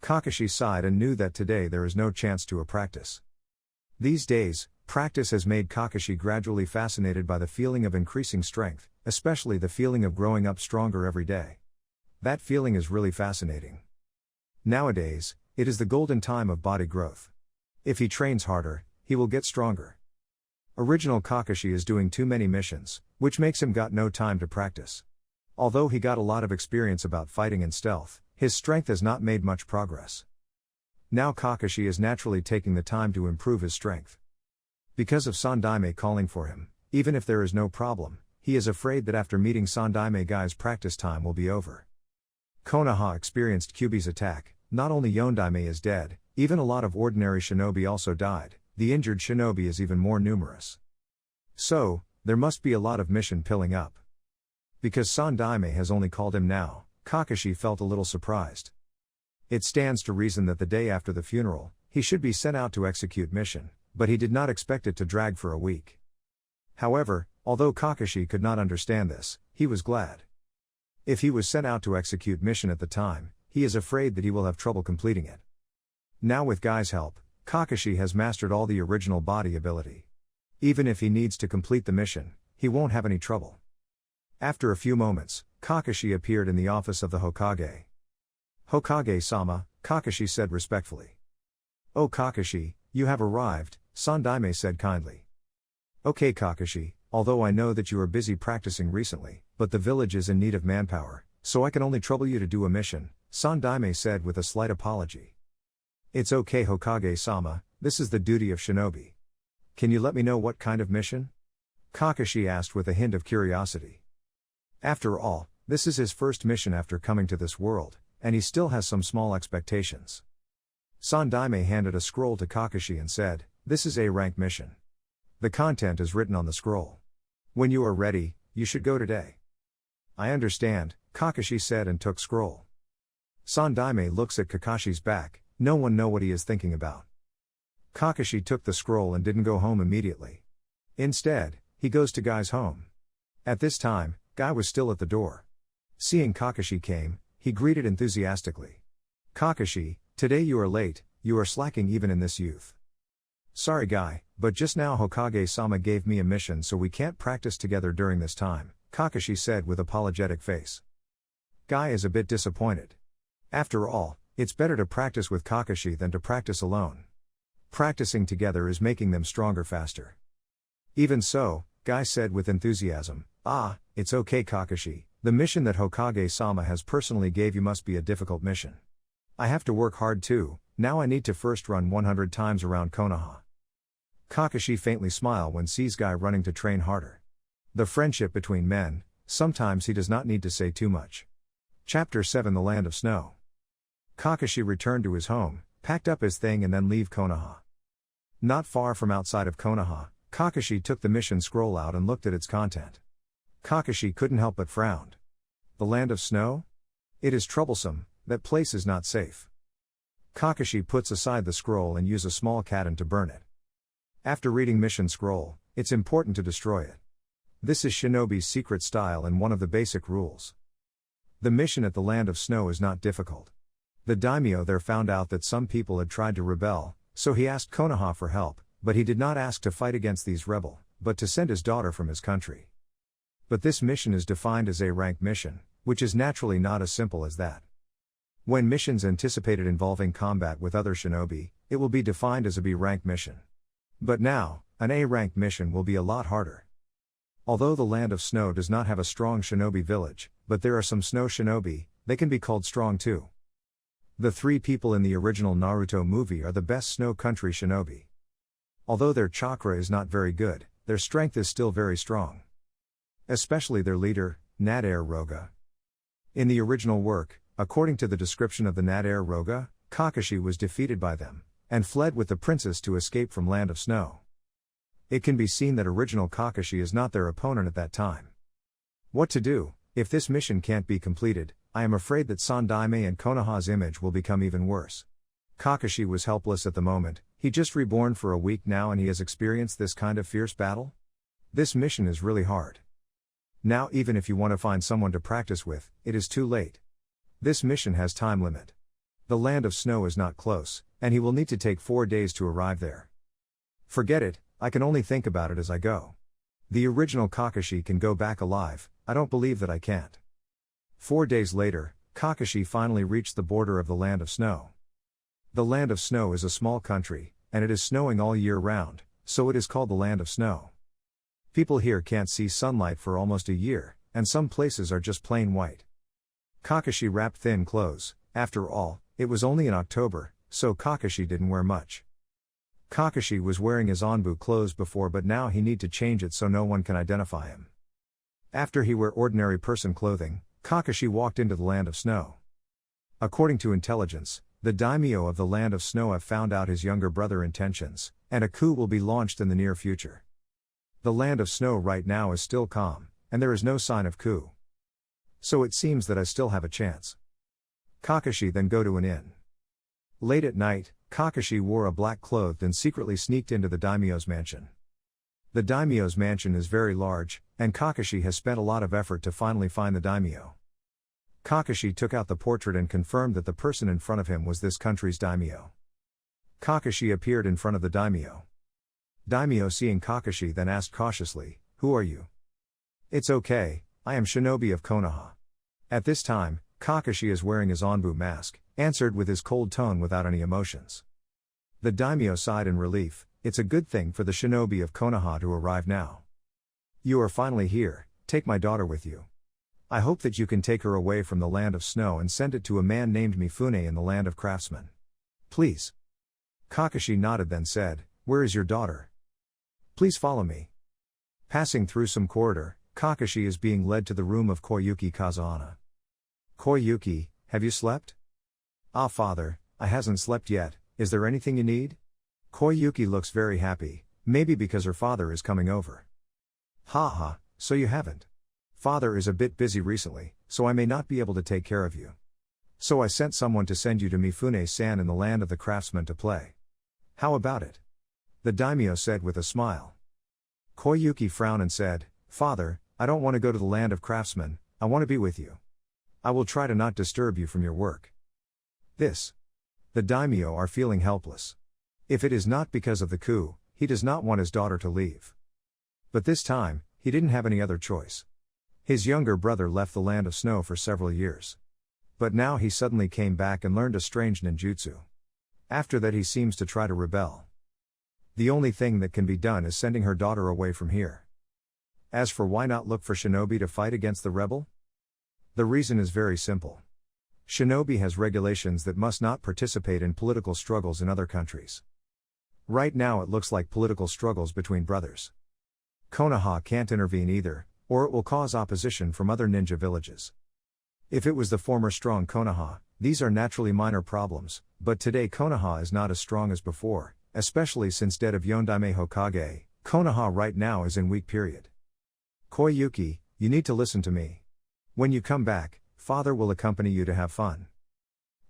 Kakashi sighed and knew that today there is no chance to a practice. These days, practice has made Kakashi gradually fascinated by the feeling of increasing strength, especially the feeling of growing up stronger every day. That feeling is really fascinating. Nowadays, it is the golden time of body growth. If he trains harder, he will get stronger. Original Kakashi is doing too many missions, which makes him got no time to practice. Although he got a lot of experience about fighting and stealth, his strength has not made much progress. Now Kakashi is naturally taking the time to improve his strength. Because of Sandaime calling for him, even if there is no problem, he is afraid that after meeting Sandaime Guy's practice time will be over. Konoha experienced Kyuubi's attack. Not only Yondaime is dead, even a lot of ordinary shinobi also died. The injured shinobi is even more numerous. So, there must be a lot of mission piling up. Because Sandaime has only called him now, Kakashi felt a little surprised. It stands to reason that the day after the funeral, he should be sent out to execute mission, but he did not expect it to drag for a week. However, although Kakashi could not understand this, he was glad. If he was sent out to execute mission at the time, he is afraid that he will have trouble completing it. Now with Guy's help, Kakashi has mastered all the original body ability. Even if he needs to complete the mission, he won't have any trouble. After a few moments, Kakashi appeared in the office of the Hokage. Hokage-sama, Kakashi said respectfully. Oh Kakashi, you have arrived, Sandaime said kindly. Okay Kakashi, although I know that you are busy practicing recently, but the village is in need of manpower, so I can only trouble you to do a mission, Sandaime said with a slight apology. It's okay Hokage-sama, this is the duty of shinobi. Can you let me know what kind of mission? Kakashi asked with a hint of curiosity. After all, this is his first mission after coming to this world, and he still has some small expectations. Sandaime handed a scroll to Kakashi and said, this is a rank mission. The content is written on the scroll. When you are ready, you should go today. I understand, Kakashi said and took scroll. Sandaime looks at Kakashi's back, no one know what he is thinking about. Kakashi took the scroll and didn't go home immediately. Instead, he goes to Guy's home. At this time, Guy was still at the door. Seeing Kakashi came, he greeted enthusiastically. Kakashi, today you are late, you are slacking even in this youth. Sorry Guy, but just now Hokage-sama gave me a mission so we can't practice together during this time, Kakashi said with apologetic face. Guy is a bit disappointed. After all, It's better to practice with Kakashi than to practice alone. Practicing together is making them stronger faster. Even so, Guy said with enthusiasm, it's okay Kakashi, the mission that Hokage-sama has personally gave you must be a difficult mission. I have to work hard too, now I need to first run 100 times around Konoha. Kakashi faintly smiled when sees Guy running to train harder. The friendship between men, sometimes he does not need to say too much. Chapter 7 The Land of Snow. Kakashi returned to his home, packed up his thing and then leave Konoha. Not far from outside of Konoha, Kakashi took the mission scroll out and looked at its content. Kakashi couldn't help but frown. The Land of Snow? It is troublesome, that place is not safe. Kakashi puts aside the scroll and uses a small cannon to burn it. After reading mission scroll, it's important to destroy it. This is Shinobi's secret style and one of the basic rules. The mission at the Land of Snow is not difficult. The daimyo there found out that some people had tried to rebel, so he asked Konoha for help, but he did not ask to fight against these rebels, but to send his daughter from his country. But this mission is defined as a rank mission, which is naturally not as simple as that. When missions anticipated involving combat with other shinobi, it will be defined as a B-rank mission. But now, an A-rank mission will be a lot harder. Although the Land of Snow does not have a strong shinobi village, but there are some snow shinobi, they can be called strong too. The 3 people in the original Naruto movie are the best snow country shinobi. Although their chakra is not very good, their strength is still very strong. Especially their leader, Nadare-Roga. In the original work, according to the description of the Nadare-Roga, Kakashi was defeated by them, and fled with the princess to escape from Land of Snow. It can be seen that original Kakashi is not their opponent at that time. What to do? If this mission can't be completed, I am afraid that Sandaime and Konoha's image will become even worse. Kakashi was helpless at the moment, he just reborn for a week now and he has experienced this kind of fierce battle? This mission is really hard. Now even if you want to find someone to practice with, it is too late. This mission has time limit. The Land of Snow is not close, and he will need to take 4 days to arrive there. Forget it, I can only think about it as I go. The original Kakashi can go back alive, I don't believe that I can't. 4 days later, Kakashi finally reached the border of the Land of Snow. The Land of Snow is a small country, and it is snowing all year round, so it is called the Land of Snow. People here can't see sunlight for almost a year, and some places are just plain white. Kakashi wrapped thin clothes, after all, it was only in October, so Kakashi didn't wear much. Kakashi was wearing his Onbu clothes before but now he need to change it so no one can identify him. After he wear ordinary person clothing, Kakashi walked into the Land of Snow. According to intelligence, the daimyo of the Land of Snow have found out his younger brother intentions, and a coup will be launched in the near future. The Land of Snow right now is still calm, and there is no sign of coup. So it seems that I still have a chance. Kakashi then go to an inn. Late at night, Kakashi wore a black cloth and secretly sneaked into the daimyo's mansion. The daimyo's mansion is very large, and Kakashi has spent a lot of effort to finally find the daimyo. Kakashi took out the portrait and confirmed that the person in front of him was this country's daimyo. Kakashi appeared in front of the daimyo. Daimyo seeing Kakashi then asked cautiously, "Who are you?" "It's okay, I am Shinobi of Konoha." At this time, Kakashi is wearing his Onbu mask, answered with his cold tone without any emotions. The daimyo sighed in relief, it's a good thing for the Shinobi of Konoha to arrive now. "You are finally here, take my daughter with you. I hope that you can take her away from the Land of Snow and send it to a man named Mifune in the Land of Craftsmen. Please." Kakashi nodded then said, "Where is your daughter? Please follow me." Passing through some corridor, Kakashi is being led to the room of Koyuki Kazahana. "Koyuki, have you slept?" "Ah father, I hasn't slept yet, is there anything you need?" Koyuki looks very happy, maybe because her father is coming over. "Ha, so you haven't. Father is a bit busy recently, so I may not be able to take care of you. So I sent someone to send you to Mifune-san in the Land of the Craftsmen to play. How about it?" The daimyo said with a smile. Koyuki frowned and said, "Father, I don't want to go to the Land of Craftsmen, I want to be with you. I will try to not disturb you from your work." The daimyo are feeling helpless. If it is not because of the coup, he does not want his daughter to leave. But this time, he didn't have any other choice. His younger brother left the Land of Snow for several years. But now he suddenly came back and learned a strange ninjutsu. After that he seems to try to rebel. The only thing that can be done is sending her daughter away from here. As for why not look for shinobi to fight against the rebel? The reason is very simple. Shinobi has regulations that must not participate in political struggles in other countries. Right now it looks like political struggles between brothers. Konoha can't intervene either, or it will cause opposition from other ninja villages. If it was the former strong Konoha, these are naturally minor problems, but today Konoha is not as strong as before, especially since dead of Yondaime Hokage. Konoha right now is in weak period. Koyuki, you need to listen to me. When you come back, father will accompany you to have fun.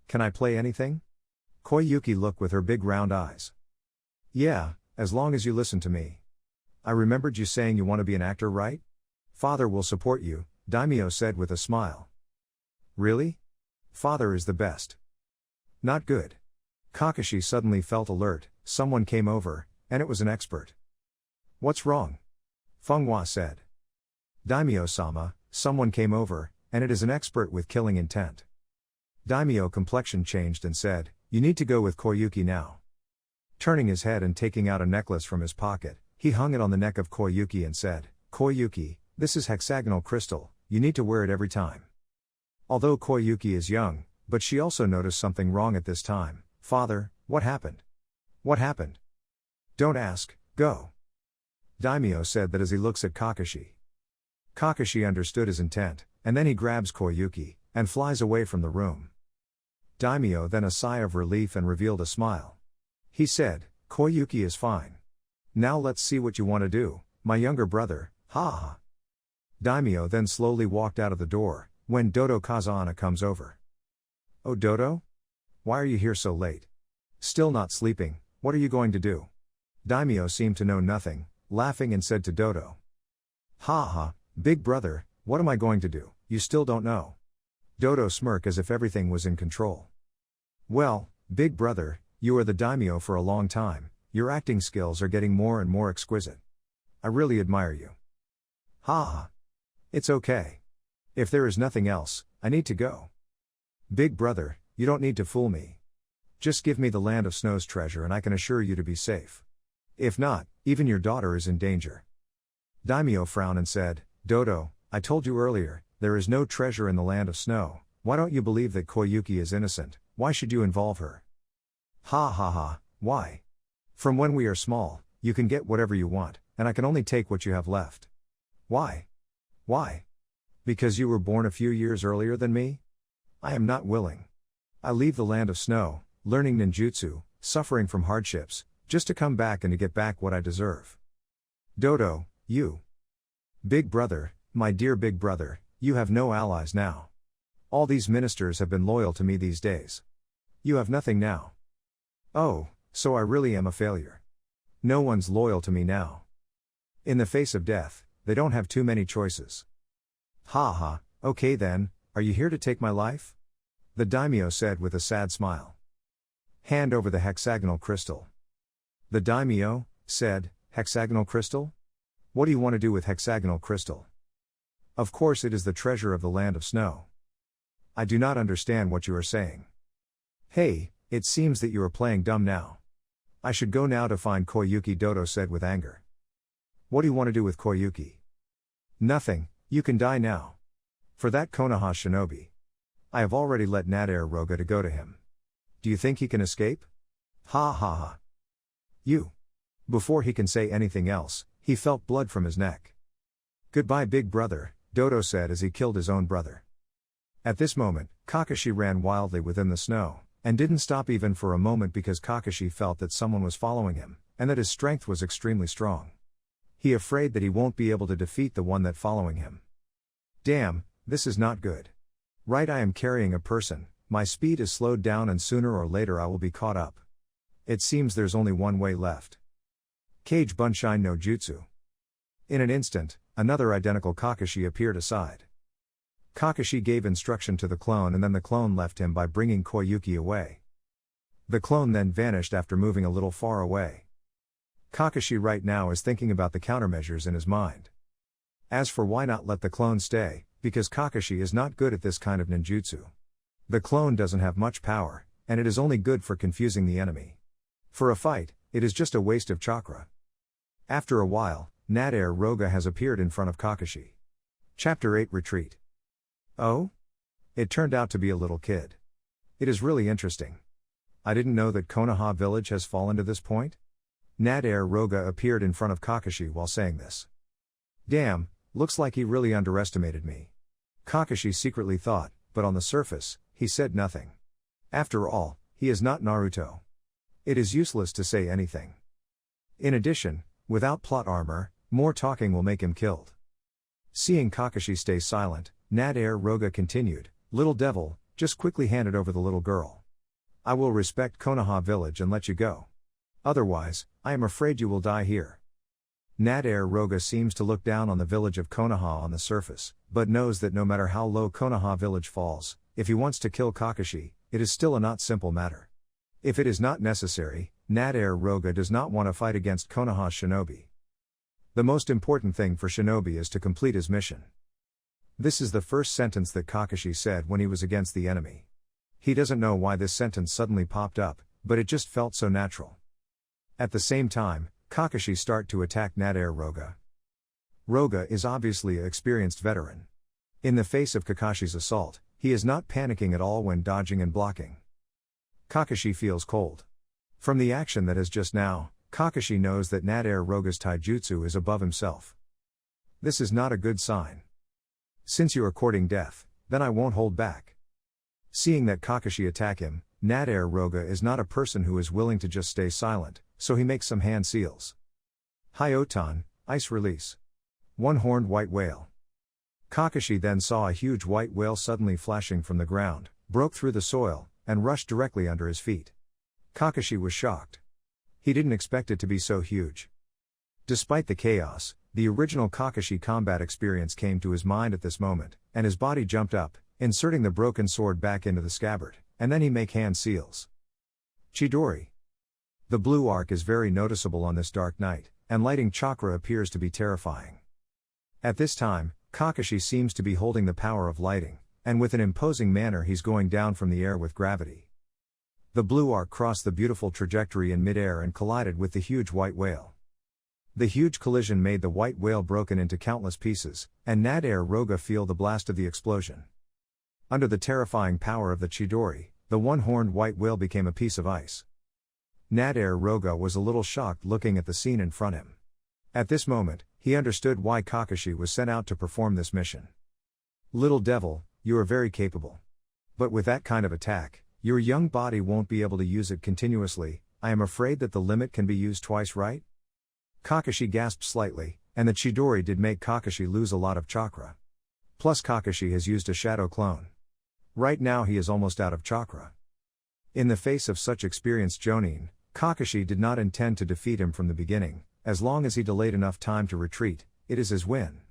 Can I play anything? Koyuki looked with her big round eyes. Yeah, as long as you listen to me. I remembered you saying you want to be an actor, right? Father will support you, Daimyo said with a smile. Really? Father is the best. Not good. Kakashi suddenly felt alert. Someone came over, and it was an expert. What's wrong? Funghua said. Daimyo-sama, someone came over, and it is an expert with killing intent. Daimyo complexion changed and said, you need to go with Koyuki now. Turning his head and taking out a necklace from his pocket, he hung it on the neck of Koyuki and said, Koyuki, this is hexagonal crystal, you need to wear it every time. Although Koyuki is young, but she also noticed something wrong at this time. Father, what happened? What happened? Don't ask, go. Daimyo said that as he looks at Kakashi. Kakashi understood his intent, and then he grabs Koyuki, and flies away from the room. Daimyo then a sigh of relief and revealed a smile. He said, Koyuki is fine. Now let's see what you want to do, my younger brother, ha ha. Daimyo then slowly walked out of the door, when Dodo Kazana comes over. Oh Dodo? Why are you here so late? Still not sleeping, what are you going to do? Daimyo seemed to know nothing, laughing and said to Dodo. Ha ha, big brother, what am I going to do, you still don't know. Dodo smirked as if everything was in control. Well, big brother, you are the daimyo for a long time, your acting skills are getting more and more exquisite. I really admire you. Ha ha. It's okay. If there is nothing else, I need to go. Big brother, you don't need to fool me. Just give me the Land of Snow's treasure and I can assure you to be safe. If not, even your daughter is in danger. Daimyo frowned and said, Dodo, I told you earlier, there is no treasure in the Land of Snow. Why don't you believe that Koyuki is innocent? Why should you involve her? Ha ha ha, why? From when we are small, you can get whatever you want, and I can only take what you have left. Why? Why? Because you were born a few years earlier than me? I am not willing. I leave the Land of Snow, learning ninjutsu, suffering from hardships, just to come back and to get back what I deserve. Dodo, you. Big brother, my dear big brother, you have no allies now. All these ministers have been loyal to me these days. You have nothing now. Oh, so I really am a failure. No one's loyal to me now. In the face of death, they don't have too many choices. Ha ha, okay then, are you here to take my life? The daimyo said with a sad smile. Hand over the hexagonal crystal. The daimyo said, hexagonal crystal? What do you want to do with hexagonal crystal? Of course it is the treasure of the Land of Snow. I do not understand what you are saying. Hey, it seems that you are playing dumb now. I should go now to find Koyuki, Dodo said with anger. What do you want to do with Koyuki? Nothing, you can die now. For that Konoha shinobi. I have already let Nadare Roga to go to him. Do you think he can escape? Ha ha ha. You. Before he can say anything else, he felt blood from his neck. Goodbye big brother, Dodo said as he killed his own brother. At this moment, Kakashi ran wildly within the snow, and didn't stop even for a moment because Kakashi felt that someone was following him, and that his strength was extremely strong. He afraid that he won't be able to defeat the one that following him. Damn, this is not good. Right, I am carrying a person, my speed is slowed down and sooner or later I will be caught up. It seems there's only one way left. Kage Bunshin no Jutsu. In an instant, another identical Kakashi appeared aside. Kakashi gave instruction to the clone and then the clone left him by bringing Koyuki away. The clone then vanished after moving a little far away. Kakashi right now is thinking about the countermeasures in his mind. As for why not let the clone stay, because Kakashi is not good at this kind of ninjutsu. The clone doesn't have much power, and it is only good for confusing the enemy. For a fight, it is just a waste of chakra. After a while, Nader Roga has appeared in front of Kakashi. Chapter 8 Retreat. Oh? It turned out to be a little kid. It is really interesting. I didn't know that Konoha village has fallen to this point. Nader Roga appeared in front of Kakashi while saying this. Damn, looks like he really underestimated me. Kakashi secretly thought, but on the surface, he said nothing. After all, he is not Naruto. It is useless to say anything. In addition, without plot armor, more talking will make him killed. Seeing Kakashi stay silent, Nader Roga continued, Little devil, just quickly hand it over the little girl. I will respect Konoha village and let you go. Otherwise, I am afraid you will die here. Nader Roga seems to look down on the village of Konoha on the surface, but knows that no matter how low Konoha village falls, if he wants to kill Kakashi, it is still a not simple matter. If it is not necessary, Nader Roga does not want to fight against Konoha's shinobi. The most important thing for shinobi is to complete his mission. This is the first sentence that Kakashi said when he was against the enemy. He doesn't know why this sentence suddenly popped up, but it just felt so natural. At the same time, Kakashi start to attack Nader Roga. Roga is obviously an experienced veteran. In the face of Kakashi's assault, he is not panicking at all when dodging and blocking. Kakashi feels cold. From the action that is just now, Kakashi knows that Nader Roga's taijutsu is above himself. This is not a good sign. Since you are courting death, then I won't hold back. Seeing that Kakashi attack him, Nader Roga is not a person who is willing to just stay silent, so he makes some hand seals. Hyotan, ice release. One-horned white whale. Kakashi then saw a huge white whale suddenly flashing from the ground, broke through the soil, and rushed directly under his feet. Kakashi was shocked. He didn't expect it to be so huge. Despite the chaos, the original Kakashi combat experience came to his mind at this moment, and his body jumped up, inserting the broken sword back into the scabbard, and then he make hand seals. Chidori. The blue arc is very noticeable on this dark night, and lighting chakra appears to be terrifying. At this time, Kakashi seems to be holding the power of lighting, and with an imposing manner he's going down from the air with gravity. The blue arc crossed the beautiful trajectory in mid-air and collided with the huge white whale. The huge collision made the white whale broken into countless pieces, and Nader Roga feel the blast of the explosion. Under the terrifying power of the Chidori, the one-horned white whale became a piece of ice. Nader Roga was a little shocked looking at the scene in front of him. At this moment, he understood why Kakashi was sent out to perform this mission. Little devil, you are very capable. But with that kind of attack, your young body won't be able to use it continuously. I am afraid that the limit can be used twice, right? Kakashi gasped slightly, and the Chidori did make Kakashi lose a lot of chakra. Plus Kakashi has used a shadow clone. Right now he is almost out of chakra. In the face of such experienced Jonin, Kakashi did not intend to defeat him from the beginning. As long as he delayed enough time to retreat, it is his win.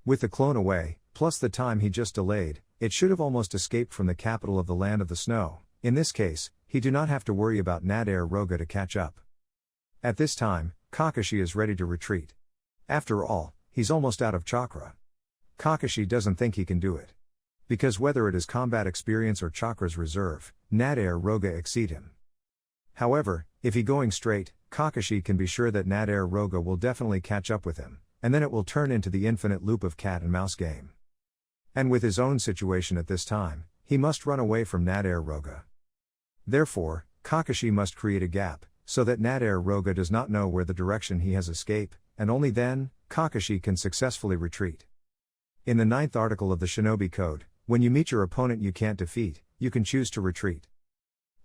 With the clone away, plus the time he just delayed, it should have almost escaped from the capital of the land of the snow. In this case, he do not have to worry about Nader Roga to catch up. At this time, Kakashi is ready to retreat. After all, he's almost out of chakra. Kakashi doesn't think he can do it. Because whether it is combat experience or chakra's reserve, Nader Roga exceed him. However, if he going straight, Kakashi can be sure that Nader Roga will definitely catch up with him, and then it will turn into the infinite loop of cat and mouse game. And with his own situation at this time, he must run away from Nader Roga. Therefore, Kakashi must create a gap, so that Nader Roga does not know where the direction he has escape, and only then, Kakashi can successfully retreat. In the 9th article of the Shinobi Code, when you meet your opponent you can't defeat, you can choose to retreat.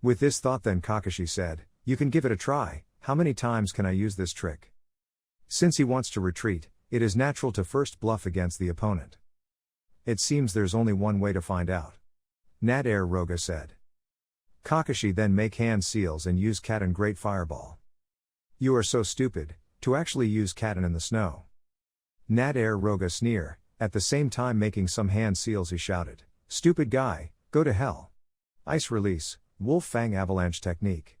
With this thought then Kakashi said, you can give it a try. How many times can I use this trick? Since he wants to retreat, it is natural to first bluff against the opponent. It seems there's only one way to find out. Nader Roga said. Kakashi then make hand seals and use Katen Great Fireball. You are so stupid, to actually use Katen in the snow. Nader Roga sneer, at the same time making some hand seals he shouted, stupid guy, go to hell. Ice release, Wolf Fang Avalanche Technique.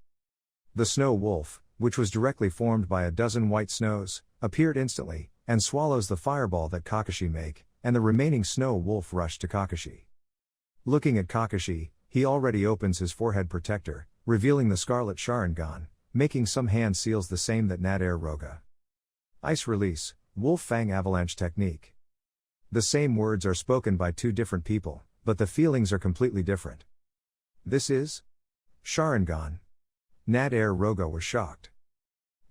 The snow wolf, which was directly formed by a dozen white snows, appeared instantly, and swallows the fireball that Kakashi make, and the remaining snow wolf rushed to Kakashi. Looking at Kakashi, he already opens his forehead protector, revealing the Scarlet Sharingan, making some hand seals the same that Nader Roga. Ice Release, Wolf Fang Avalanche Technique. The same words are spoken by two different people, but the feelings are completely different. This is Sharingan. Nader Roga was shocked.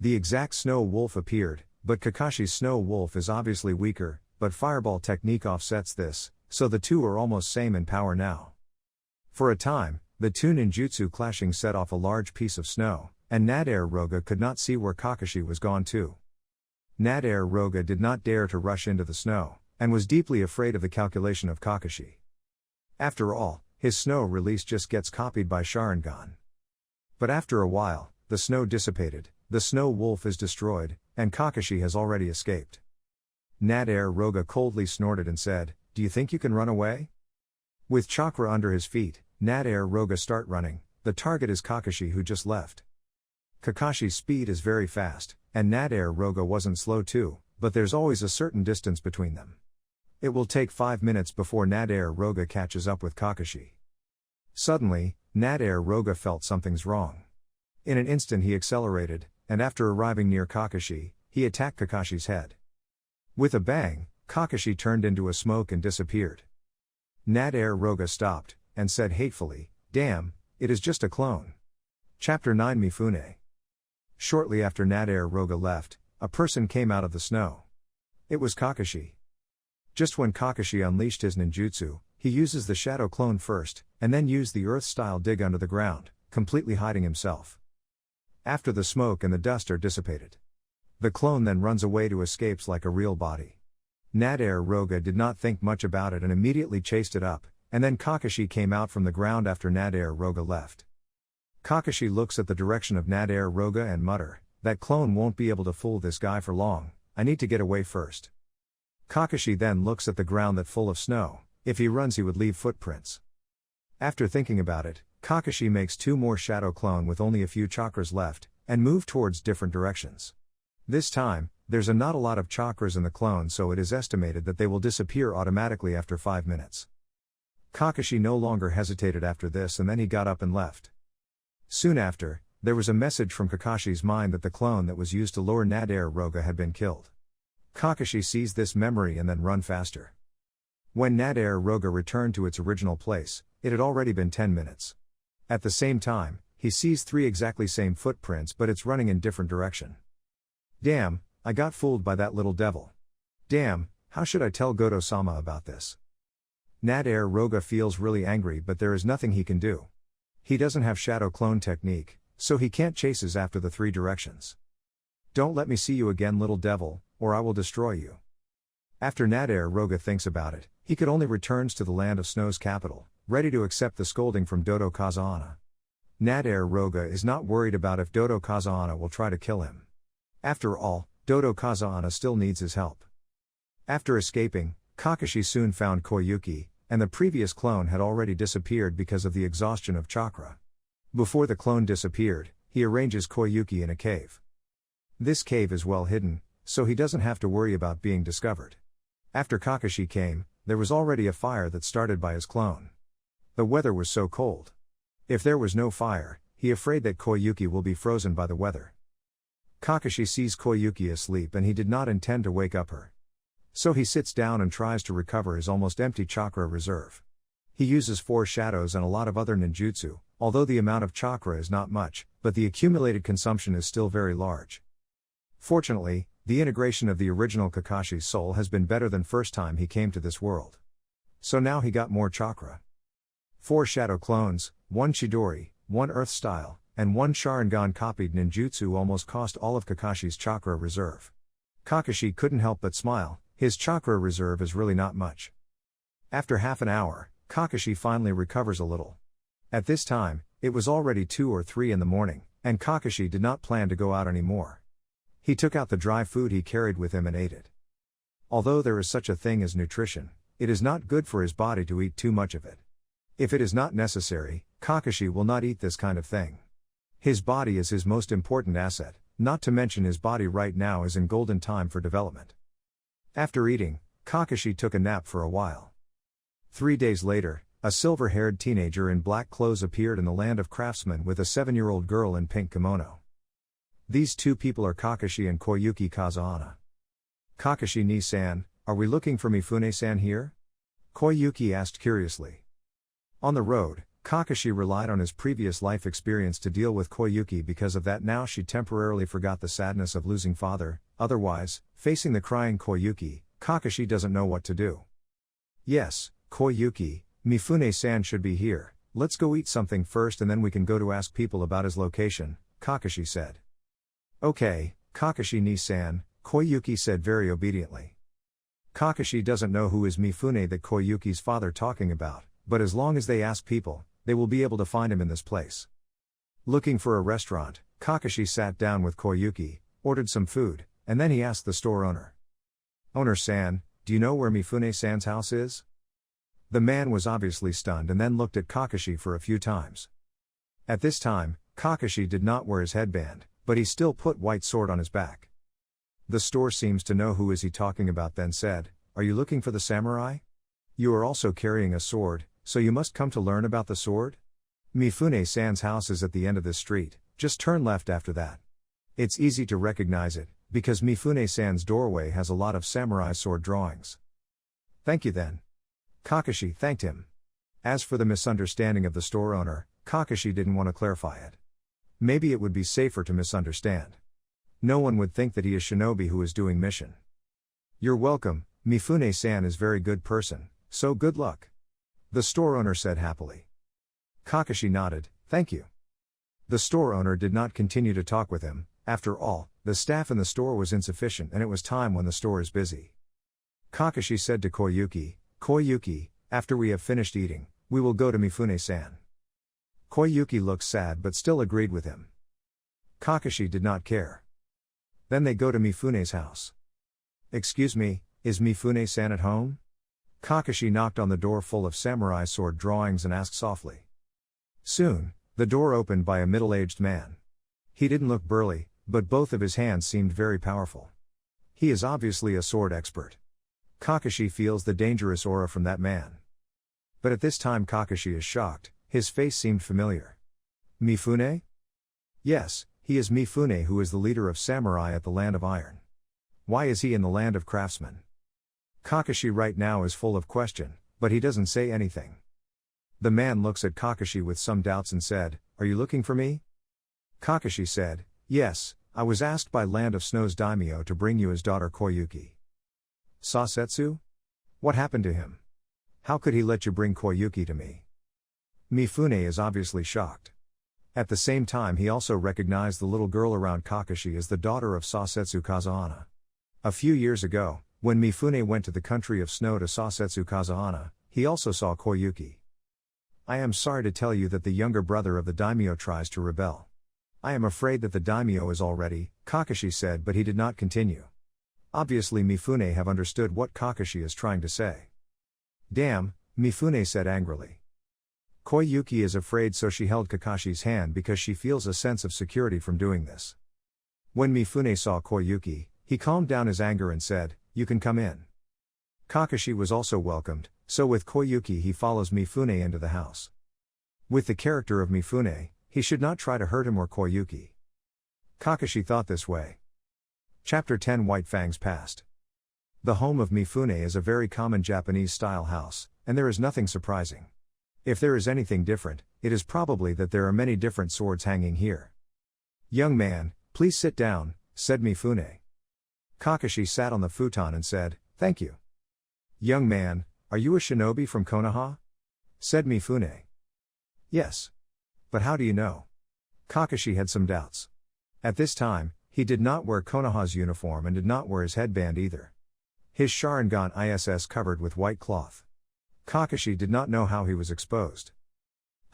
The exact Snow Wolf appeared, but Kakashi's Snow Wolf is obviously weaker, but Fireball technique offsets this, so the two are almost same in power now. For a time, the two ninjutsu clashing set off a large piece of snow, and Nader Roga could not see where Kakashi was gone to. Nader Roga did not dare to rush into the snow, and was deeply afraid of the calculation of Kakashi. After all, his snow release just gets copied by Sharingan. But after a while, the snow dissipated, the Snow Wolf is destroyed, and Kakashi has already escaped. Nader Roga coldly snorted and said, "Do you think you can run away?" With chakra under his feet, Nader Roga start running. The target is Kakashi who just left. Kakashi's speed is very fast, and Nader Roga wasn't slow too, but there's always a certain distance between them. It will take 5 minutes before Nader Roga catches up with Kakashi. Suddenly, Nader Roga felt something's wrong. In an instant he accelerated, and after arriving near Kakashi, he attacked Kakashi's head. With a bang, Kakashi turned into a smoke and disappeared. Nader Roga stopped, and said hatefully, "Damn, it is just a clone." Chapter 9 Mifune. Shortly after Nader Roga left, a person came out of the snow. It was Kakashi. Just when Kakashi unleashed his ninjutsu, he uses the shadow clone first, and then used the earth-style dig under the ground, completely hiding himself. After the smoke and the dust are dissipated, the clone then runs away to escapes like a real body. Nader Roga did not think much about it and immediately chased it up, and then Kakashi came out from the ground after Nader Roga left. Kakashi looks at the direction of Nader Roga and mutter, "That clone won't be able to fool this guy for long, I need to get away first." Kakashi then looks at the ground that full of snow. If he runs he would leave footprints. After thinking about it, Kakashi makes 2 more shadow clone with only a few chakras left, and move towards different directions. This time, there's not a lot of chakras in the clone, so it is estimated that they will disappear automatically after 5 minutes. Kakashi no longer hesitated after this, and then he got up and left. Soon after, there was a message from Kakashi's mind that the clone that was used to lure Nader Roga had been killed. Kakashi sees this memory and then run faster. When Nader Roga returned to its original place, it had already been 10 minutes. At the same time, he sees 3 exactly same footprints, but it's running in different direction. Damn, I got fooled by that little devil. Damn, how should I tell Goto-sama about this? Nader Roga feels really angry, but there is nothing he can do. He doesn't have shadow clone technique, so he can't chases after the 3 directions. "Don't let me see you again, little devil, or I will destroy you." After Nader Roga thinks about it, he could only returns to the land of snow's capital, ready to accept the scolding from Dodo Kazahana. Nader Roga is not worried about if Dodo Kazahana will try to kill him. After all, Dodo Kazahana still needs his help. After escaping, Kakashi soon found Koyuki, and the previous clone had already disappeared because of the exhaustion of chakra. Before the clone disappeared, he arranges Koyuki in a cave. This cave is well hidden, so he doesn't have to worry about being discovered. After Kakashi came, there was already a fire that started by his clone. The weather was so cold. If there was no fire, he afraid that Koyuki will be frozen by the weather. Kakashi sees Koyuki asleep and he did not intend to wake up her. So he sits down and tries to recover his almost empty chakra reserve. He uses 4 shadows and a lot of other ninjutsu, although the amount of chakra is not much, but the accumulated consumption is still very large. Fortunately, the integration of the original Kakashi's soul has been better than first time he came to this world. So now he got more chakra. 4 shadow clones, 1 Chidori, 1 earth style, and 1 Sharingan copied ninjutsu almost cost all of Kakashi's chakra reserve. Kakashi couldn't help but smile, his chakra reserve is really not much. After half an hour, Kakashi finally recovers a little. At this time, it was already 2 or 3 in the morning, and Kakashi did not plan to go out anymore. He took out the dry food he carried with him and ate it. Although there is such a thing as nutrition, it is not good for his body to eat too much of it. If it is not necessary, Kakashi will not eat this kind of thing. His body is his most important asset, not to mention his body right now is in golden time for development. After eating, Kakashi took a nap for a while. 3 days later, A silver-haired teenager in black clothes appeared in the land of craftsmen with a 7-year-old girl in pink kimono. These two people are Kakashi and Koyuki Kazahana. Kakashi ni-san, are we looking for Mifune-san here? Koyuki asked curiously. On the road, Kakashi relied on his previous life experience to deal with Koyuki. Because of that, now she temporarily forgot the sadness of losing father. Otherwise, facing the crying Koyuki, Kakashi doesn't know what to do. Yes, Koyuki, Mifune-san should be here. Let's go eat something first and then we can go to ask people about his location, Kakashi said. Okay, Kakashi ni-san, Koyuki said very obediently. Kakashi doesn't know who is Mifune that Koyuki's father talking about, but as long as they ask people, they will be able to find him in this place. Looking for a restaurant, Kakashi sat down with Koyuki, ordered some food, and then he asked the store owner. Owner-san, do you know where Mifune-san's house is? The man was obviously stunned and then looked at Kakashi for a few times. At this time, Kakashi did not wear his headband, but he still put white sword on his back. The store seems to know who is he talking about, then said, are you looking for the samurai? You are also carrying a sword, so you must come to learn about the sword? Mifune-san's house is at the end of this street, just turn left after that. It's easy to recognize it, because Mifune-san's doorway has a lot of samurai sword drawings. Thank you then. Kakashi thanked him. As for the misunderstanding of the store owner, Kakashi didn't want to clarify it. Maybe it would be safer to misunderstand. No one would think that he is shinobi who is doing mission. You're welcome, Mifune-san is very good person, so good luck. The store owner said happily. Kakashi nodded, thank you. The store owner did not continue to talk with him. After all, the staff in the store was insufficient and it was time when the store is busy. Kakashi said to Koyuki, Koyuki, after we have finished eating, we will go to Mifune-san. Koyuki looked sad but still agreed with him. Kakashi did not care. Then they go to Mifune's house. Excuse me, is Mifune-san at home? Kakashi knocked on the door full of samurai sword drawings and asked softly. Soon, the door opened by a middle-aged man. He didn't look burly, but both of his hands seemed very powerful. He is obviously a sword expert. Kakashi feels the dangerous aura from that man. But at this time Kakashi is shocked, his face seemed familiar. Mifune? Yes, he is Mifune who is the leader of samurai at the Land of Iron. Why is he in the Land of Craftsmen? Kakashi right now is full of question, but he doesn't say anything. The man looks at Kakashi with some doubts and said, are you looking for me? Kakashi said, yes, I was asked by Land of Snow's daimyo to bring you his daughter Koyuki. Sasetsu? What happened to him? How could he let you bring Koyuki to me? Mifune is obviously shocked. At the same time he also recognized the little girl around Kakashi as the daughter of Sasetsu Kazahana. A few years ago, when Mifune went to the country of snow to Sasetsu Kazahana, he also saw Koyuki. I am sorry to tell you that the younger brother of the daimyo tries to rebel. I am afraid that the daimyo is all ready, Kakashi said, but he did not continue. Obviously Mifune have understood what Kakashi is trying to say. Damn, Mifune said angrily. Koyuki is afraid, so she held Kakashi's hand because she feels a sense of security from doing this. When Mifune saw Koyuki, he calmed down his anger and said, you can come in. Kakashi was also welcomed, so with Koyuki he follows Mifune into the house. With the character of Mifune, he should not try to hurt him or Koyuki. Kakashi thought this way. Chapter 10 White Fang's Past. The home of Mifune is a very common Japanese-style house, and there is nothing surprising. If there is anything different, it is probably that there are many different swords hanging here. Young man, please sit down, said Mifune. Kakashi sat on the futon and said, thank you. Young man, are you a shinobi from Konoha? Said Mifune. Yes. But how do you know? Kakashi had some doubts. At this time, he did not wear Konoha's uniform and did not wear his headband either. His Sharingan ISS covered with white cloth. Kakashi did not know how he was exposed.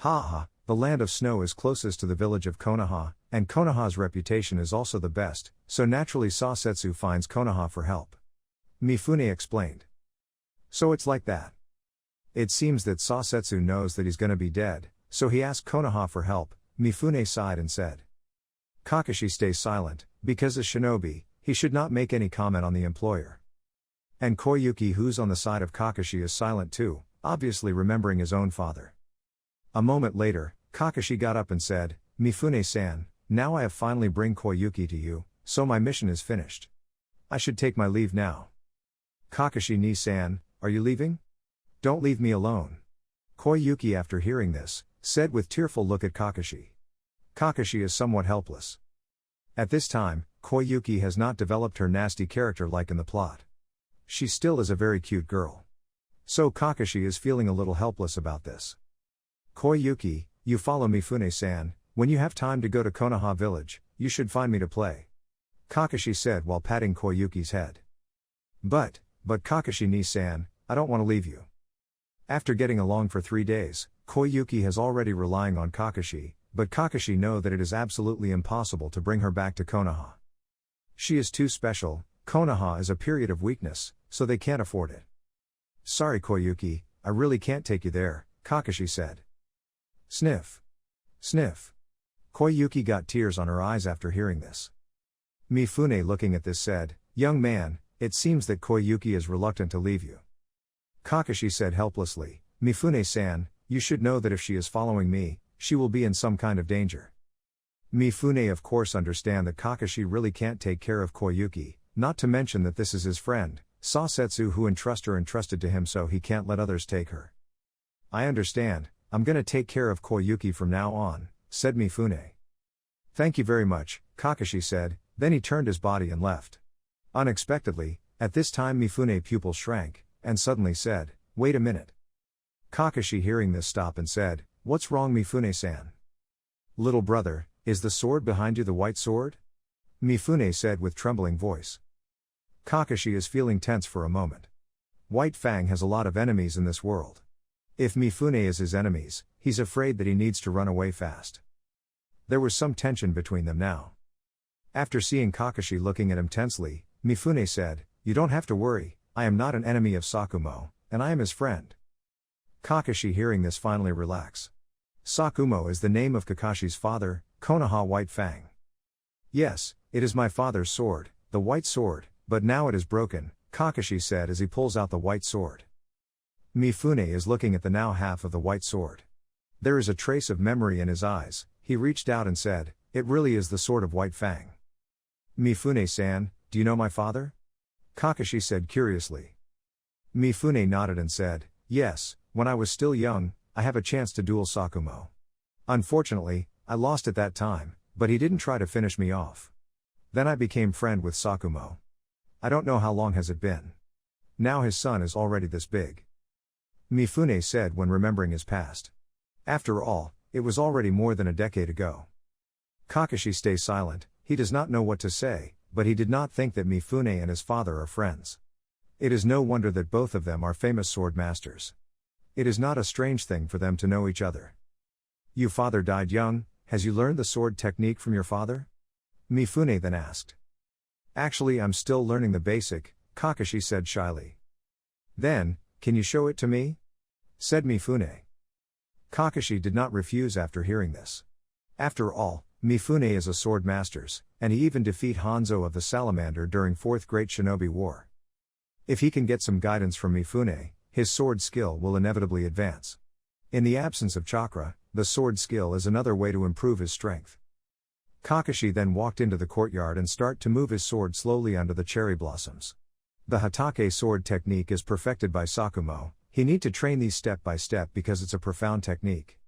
The Land of Snow is closest to the village of Konoha, and Konoha's reputation is also the best, so naturally Sasetsu finds Konoha for help. Mifune explained. So it's like that. It seems that Sasetsu knows that he's gonna be dead, so he asked Konoha for help. Mifune sighed and said. Kakashi stays silent, because as shinobi, he should not make any comment on the employer. And Koyuki, who's on the side of Kakashi, is silent too, obviously remembering his own father. A moment later, Kakashi got up and said, "Mifune-san, now I have finally bring Koyuki to you, so my mission is finished. I should take my leave now." "Kakashi-ni-san, are you leaving? Don't leave me alone." Koyuki, after hearing this, said with tearful look at Kakashi. Kakashi is somewhat helpless. At this time, Koyuki has not developed her nasty character like in the plot. She still is a very cute girl. So Kakashi is feeling a little helpless about this. "Koyuki, you follow Mifune-san, when you have time to go to Konoha village, you should find me to play," Kakashi said while patting Koyuki's head. But Kakashi-ni-san, I don't want to leave you." After getting along for 3 days, Koyuki has already relying on Kakashi, but Kakashi know that it is absolutely impossible to bring her back to Konoha. She is too special, Konoha is a period of weakness, so they can't afford it. "Sorry Koyuki, I really can't take you there," Kakashi said. Sniff. Sniff. Koyuki got tears on her eyes after hearing this. Mifune, looking at this, said, "Young man, it seems that Koyuki is reluctant to leave you." Kakashi said helplessly, "Mifune-san, you should know that if she is following me, she will be in some kind of danger." Mifune of course understand that Kakashi really can't take care of Koyuki, not to mention that this is his friend, Sasetsu, who entrusted to him, so he can't let others take her. "I understand, I'm gonna take care of Koyuki from now on," said Mifune. "Thank you very much," Kakashi said, then he turned his body and left. Unexpectedly, at this time Mifune's pupil shrank, and suddenly said, "Wait a minute." Kakashi, hearing this, stopped and said, "What's wrong Mifune-san?" "Little brother, is the sword behind you the white sword?" Mifune said with trembling voice. Kakashi is feeling tense for a moment. White Fang has a lot of enemies in this world. If Mifune is his enemies, he's afraid that he needs to run away fast. There was some tension between them now. After seeing Kakashi looking at him tensely, Mifune said, "You don't have to worry, I am not an enemy of Sakumo, and I am his friend." Kakashi, hearing this, finally relax. Sakumo is the name of Kakashi's father, Konoha White Fang. "Yes, it is my father's sword, the white sword, but now it is broken," Kakashi said as he pulls out the white sword. Mifune is looking at the now half of the white sword. There is a trace of memory in his eyes. He reached out and said, "It really is the sword of White Fang." "Mifune-san, do you know my father?" Kakashi said curiously. Mifune nodded and said, "Yes, when I was still young, I have a chance to duel Sakumo. Unfortunately, I lost at that time, but he didn't try to finish me off. Then I became friend with Sakumo. I don't know how long has it been. Now his son is already this big." Mifune said when remembering his past. After all, it was already more than a decade ago. Kakashi stays silent. He does not know what to say, but he did not think that Mifune and his father are friends. It is no wonder that both of them are famous sword masters. It is not a strange thing for them to know each other. "Your father died young, has you learned the sword technique from your father?" Mifune then asked. "Actually, I'm still learning the basic," Kakashi said shyly. "Then, can you show it to me?" said Mifune. Kakashi did not refuse after hearing this. After all, Mifune is a sword master, and he even defeated Hanzo of the Salamander during 4th Great Shinobi War. If he can get some guidance from Mifune, his sword skill will inevitably advance. In the absence of chakra, the sword skill is another way to improve his strength. Kakashi then walked into the courtyard and started to move his sword slowly under the cherry blossoms. The Hatake sword technique is perfected by Sakumo. He need to train these step by step because it's a profound technique.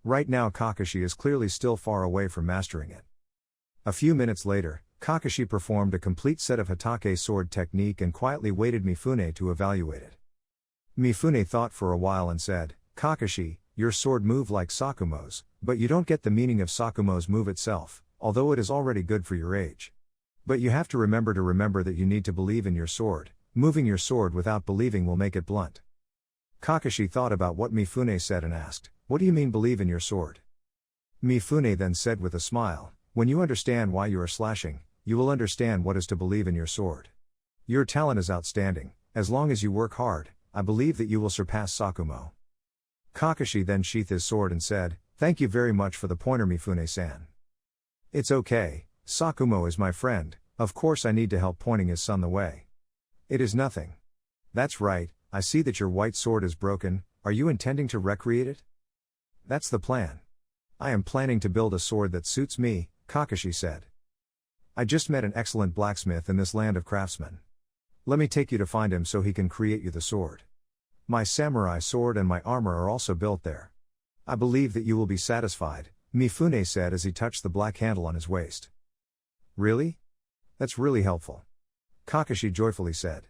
Right now Kakashi is clearly still far away from mastering it. A few minutes later, Kakashi performed a complete set of Hatake sword technique and quietly waited Mifune to evaluate it. Mifune thought for a while and said, "Kakashi, your sword move like Sakumo's, but you don't get the meaning of Sakumo's move itself, although it is already good for your age. But you have to remember that you need to believe in your sword. Moving your sword without believing will make it blunt." Kakashi thought about what Mifune said and asked, "What do you mean believe in your sword?" Mifune then said with a smile, "When you understand why you are slashing, you will understand what is to believe in your sword. Your talent is outstanding, as long as you work hard, I believe that you will surpass Sakumo." Kakashi then sheathed his sword and said, "Thank you very much for the pointer Mifune-san. It's okay, Sakumo is my friend, of course I need to help pointing his son the way. It is nothing. That's right, I see that your white sword is broken, Are you intending to recreate it? That's the plan. I am planning to build a sword that suits me, Kakashi said. I just met an excellent blacksmith in this land of craftsmen. Let me take you to find him so he can create you the sword. My samurai sword and my armor are also built there. I believe that you will be satisfied, Mifune said as he touched the black handle on his waist. Really? That's really helpful. Kakashi joyfully said.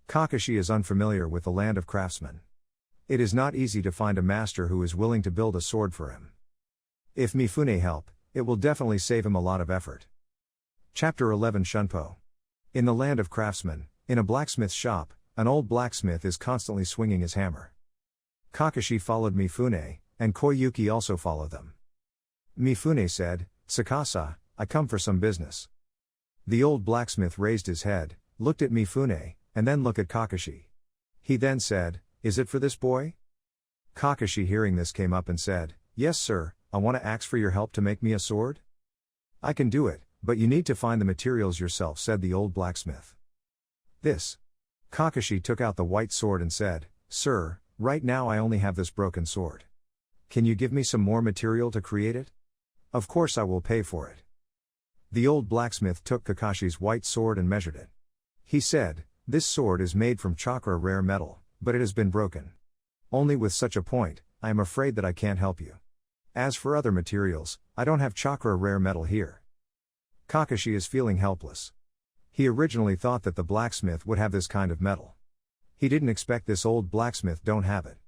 Kakashi is unfamiliar with the land of craftsmen. It is not easy to find a master who is willing to build a sword for him. If Mifune help, it will definitely save him a lot of effort. Chapter 11 Shunpo. In the land of craftsmen, in a blacksmith's shop, an old blacksmith is constantly swinging his hammer. Kakashi followed Mifune, and Koyuki also followed them. Mifune said, Sakasa, I come for some business. The old blacksmith raised his head, looked at Mifune, and then looked at Kakashi. He then said, Is it for this boy? Kakashi hearing this came up and said, Yes sir, I want to ask for your help to make me a sword? I can do it, but you need to find the materials yourself, said the old blacksmith. This. Kakashi took out the white sword and said, Sir, right now I only have this broken sword. Can you give me some more material to create it? Of course I will pay for it. The old blacksmith took Kakashi's white sword and measured it. He said, This sword is made from chakra rare metal, but it has been broken. Only with such a point, I am afraid that I can't help you. As for other materials, I don't have chakra rare metal here. Kakashi is feeling helpless. He originally thought that the blacksmith would have this kind of metal. He didn't expect this old blacksmith don't have it.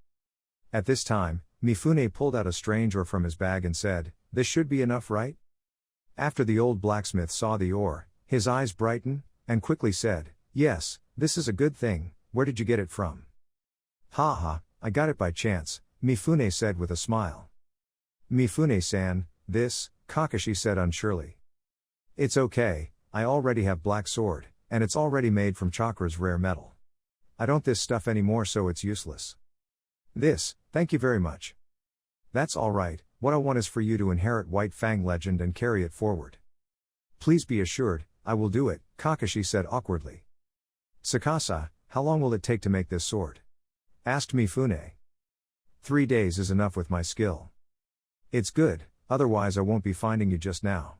At this time, Mifune pulled out a strange ore from his bag and said, This should be enough, right? After the old blacksmith saw the ore, his eyes brightened, and quickly said, Yes, this is a good thing, where did you get it from? Ha ha, I got it by chance, Mifune said with a smile. Mifune-san, this, Kakashi said unsurely. It's okay, I already have black sword, and it's already made from chakra's rare metal. I don't this stuff anymore so it's useless. This, thank you very much. That's alright, what I want is for you to inherit White Fang legend and carry it forward. Please be assured, I will do it, Kakashi said awkwardly. Sakasa, how long will it take to make this sword? Asked Mifune. 3 days is enough with my skill. It's good, otherwise I won't be finding you just now.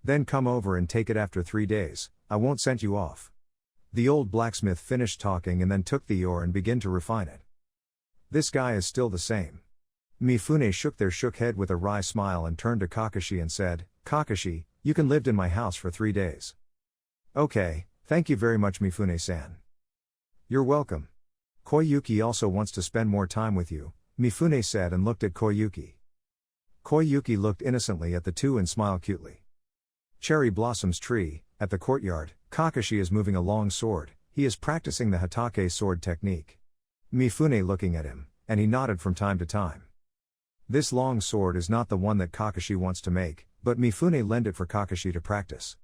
Then come over and take it after 3 days, I won't send you off. The old blacksmith finished talking and then took the ore and began to refine it. This guy is still the same. Mifune shook their head with a wry smile and turned to Kakashi and said, Kakashi, you can live in my house for 3 days. Okay, thank you very much Mifune-san. You're welcome. Koyuki also wants to spend more time with you, Mifune said and looked at Koyuki. Koyuki looked innocently at the two and smiled cutely. Cherry Blossom's tree, at the courtyard, Kakashi is moving a long sword, he is practicing the Hatake sword technique. Mifune looking at him, and he nodded from time to time. This long sword is not the one that Kakashi wants to make, but Mifune lent it for Kakashi to practice.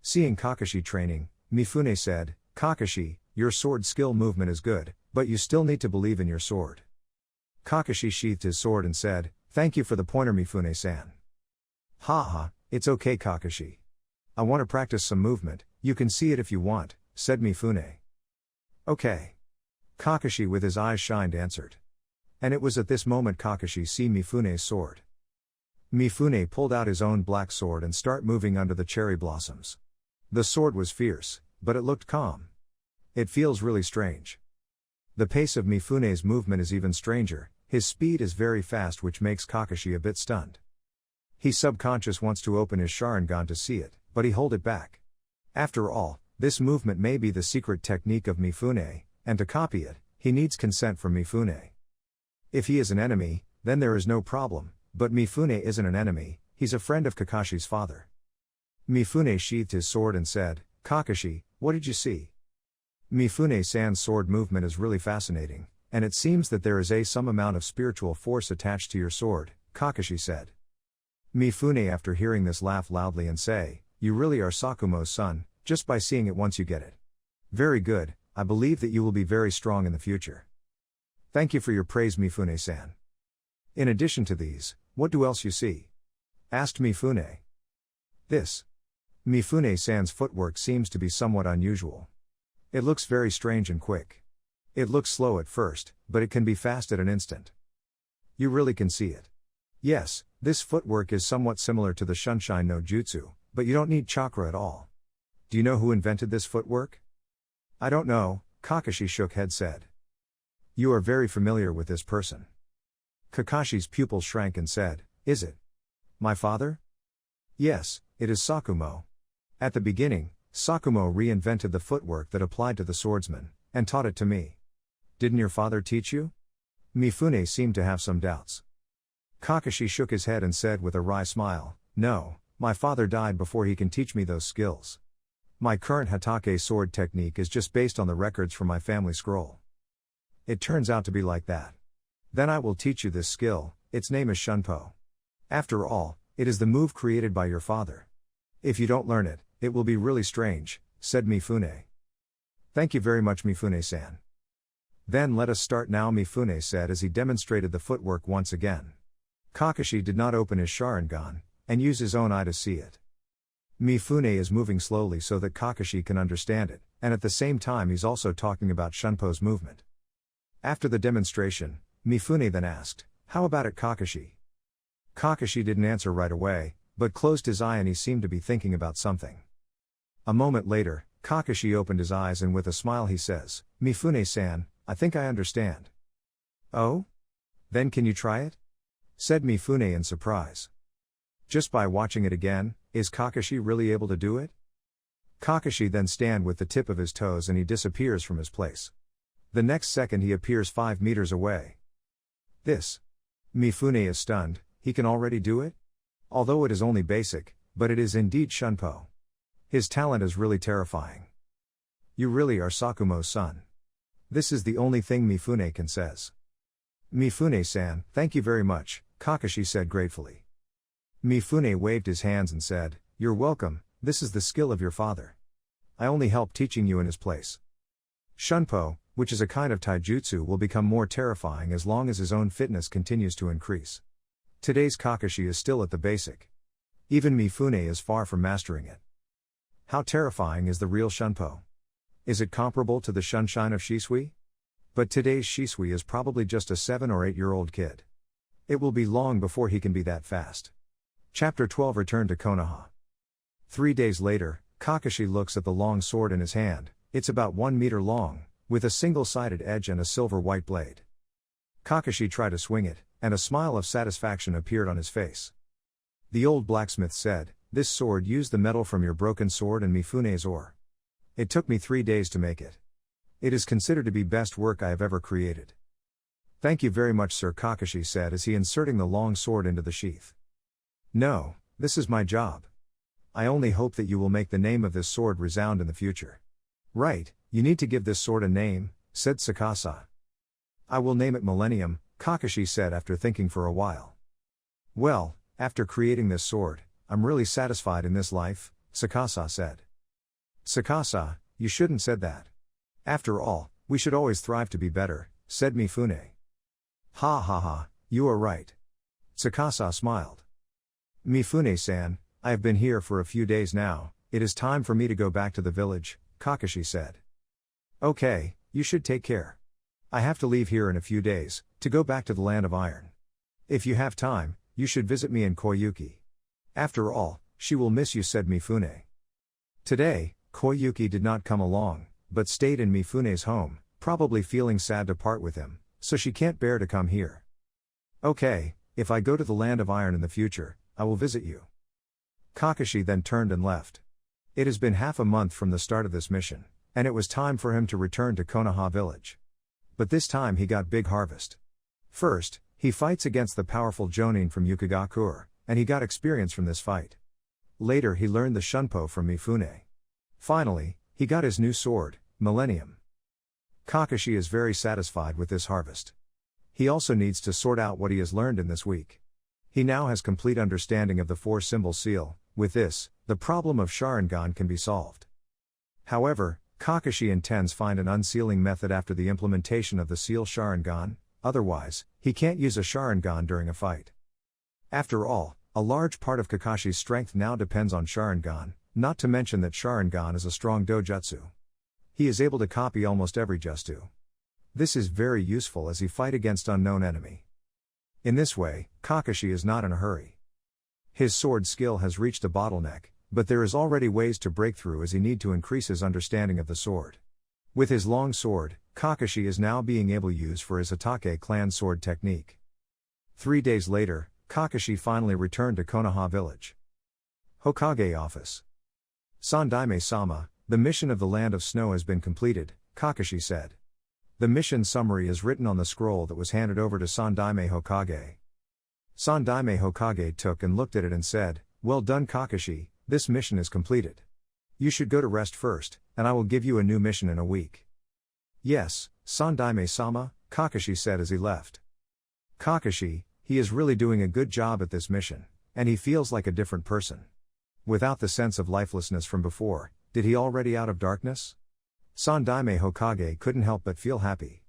Seeing Kakashi training, Mifune said, Kakashi, your sword skill movement is good, but you still need to believe in your sword. Kakashi sheathed his sword and said, Thank you for the pointer Mifune-san. Ha, it's okay Kakashi. I want to practice some movement, you can see it if you want, said Mifune. Okay. Kakashi with his eyes shined answered. And it was at this moment Kakashi see Mifune's sword. Mifune pulled out his own black sword and start moving under the cherry blossoms. The sword was fierce, but it looked calm. It feels really strange. The pace of Mifune's movement is even stranger, his speed is very fast which makes Kakashi a bit stunned. He subconscious wants to open his Sharingan to see it, but he hold it back. After all, this movement may be the secret technique of Mifune, and to copy it, he needs consent from Mifune. If he is an enemy, then there is no problem, but Mifune isn't an enemy, he's a friend of Kakashi's father. Mifune sheathed his sword and said, Kakashi, what did you see? Mifune-san's sword movement is really fascinating, and it seems that there is some amount of spiritual force attached to your sword, Kakashi said. Mifune after hearing this laughed loudly and say, You really are Sakumo's son, just by seeing it once you get it. Very good, I believe that you will be very strong in the future. Thank you for your praise Mifune-san. In addition to these, what do else you see? Asked Mifune. This. Mifune-san's footwork seems to be somewhat unusual. It looks very strange and quick. It looks slow at first, but it can be fast at an instant. You really can see it. Yes, this footwork is somewhat similar to the Shunshin no Jutsu, but you don't need chakra at all. Do you know who invented this footwork? I don't know, Kakashi shook head said. You are very familiar with this person. Kakashi's pupils shrank and said, Is it my father? Yes, it is Sakumo. At the beginning, Sakumo reinvented the footwork that applied to the swordsman, and taught it to me. Didn't your father teach you? Mifune seemed to have some doubts. Kakashi shook his head and said with a wry smile, No, my father died before he can teach me those skills. My current Hatake sword technique is just based on the records from my family scroll. It turns out to be like that. Then I will teach you this skill, its name is Shunpo. After all, it is the move created by your father. If you don't learn it, it will be really strange, said Mifune. Thank you very much Mifune-san. Then let us start now Mifune said as he demonstrated the footwork once again. Kakashi did not open his Sharingan, and use his own eye to see it. Mifune is moving slowly so that Kakashi can understand it, and at the same time he's also talking about Shunpo's movement. After the demonstration, Mifune then asked, How about it Kakashi? Kakashi didn't answer right away, but closed his eye and he seemed to be thinking about something. A moment later, Kakashi opened his eyes and with a smile he says, Mifune-san, I think I understand. Oh? Then can you try it? Said Mifune in surprise. Just by watching it again, is Kakashi really able to do it? Kakashi then stands with the tip of his toes and he disappears from his place. The next second he appears 5 meters away. This. Mifune is stunned, he can already do it? Although it is only basic, but it is indeed Shunpo. His talent is really terrifying. You really are Sakumo's son. This is the only thing Mifune can says. Mifune-san, thank you very much, Kakashi said gratefully. Mifune waved his hands and said, You're welcome, this is the skill of your father. I only help teaching you in his place. Shunpo, which is a kind of taijutsu, will become more terrifying as long as his own fitness continues to increase. Today's Kakashi is still at the basic. Even Mifune is far from mastering it. How terrifying is the real Shunpo? Is it comparable to the Shunshin of Shisui? But today's Shisui is probably just a 7 or 8-year-old kid. It will be long before he can be that fast. Chapter 12 Return to Konoha. 3 days later, Kakashi looks at the long sword in his hand. It's about 1 meter long, with a single-sided edge and a silver-white blade. Kakashi tried to swing it, and a smile of satisfaction appeared on his face. The old blacksmith said, This sword used the metal from your broken sword and Mifune's ore. It took me 3 days to make it. It is considered to be best work I have ever created. Thank you very much Sir Kakashi said as he inserting the long sword into the sheath. No, this is my job. I only hope that you will make the name of this sword resound in the future. Right, you need to give this sword a name, said Tsukasa. I will name it Millennium, Kakashi said after thinking for a while. Well, after creating this sword, I'm really satisfied in this life, Tsukasa said. Tsukasa, you shouldn't said that. After all, we should always strive to be better, said Mifune. Ha ha ha, you are right. Tsukasa smiled. Mifune-san, I have been here for a few days now, it is time for me to go back to the village, Kakashi said. Okay, you should take care. I have to leave here in a few days, to go back to the Land of Iron. If you have time, you should visit me in Koyuki. After all, she will miss you said Mifune. Today, Koyuki did not come along, but stayed in Mifune's home, probably feeling sad to part with him, so she can't bear to come here. Okay, if I go to the Land of Iron in the future, I will visit you. Kakashi then turned and left. It has been half a month from the start of this mission, and it was time for him to return to Konoha village. But this time he got big harvest. First, he fights against the powerful Jonin from Yukigakure, and he got experience from this fight. Later he learned the Shunpo from Mifune. Finally, he got his new sword, Millennium. Kakashi is very satisfied with this harvest. He also needs to sort out what he has learned in this week. He now has complete understanding of the 4-symbol seal. With this, the problem of Sharingan can be solved. However, Kakashi intends find an unsealing method after the implementation of the seal Sharingan, otherwise, he can't use a Sharingan during a fight. After all, a large part of Kakashi's strength now depends on Sharingan, not to mention that Sharingan is a strong dojutsu. He is able to copy almost every jutsu. This is very useful as he fight against unknown enemy. In this way, Kakashi is not in a hurry. His sword skill has reached a bottleneck, but there is already ways to break through as he need to increase his understanding of the sword. With his long sword, Kakashi is now being able to use for his Hatake clan sword technique. 3 days later, Kakashi finally returned to Konoha village. Hokage office. Sandaime-sama, the mission of the Land of Snow has been completed, Kakashi said. The mission summary is written on the scroll that was handed over to Sandaime Hokage. Sandaime Hokage took and looked at it and said, "Well done Kakashi, this mission is completed. You should go to rest first, and I will give you a new mission in a week." "Yes, Sandaime-sama," Kakashi said as he left. Kakashi, he is really doing a good job at this mission, and he feels like a different person. Without the sense of lifelessness from before, did he already out of darkness? Sandaime Hokage couldn't help but feel happy.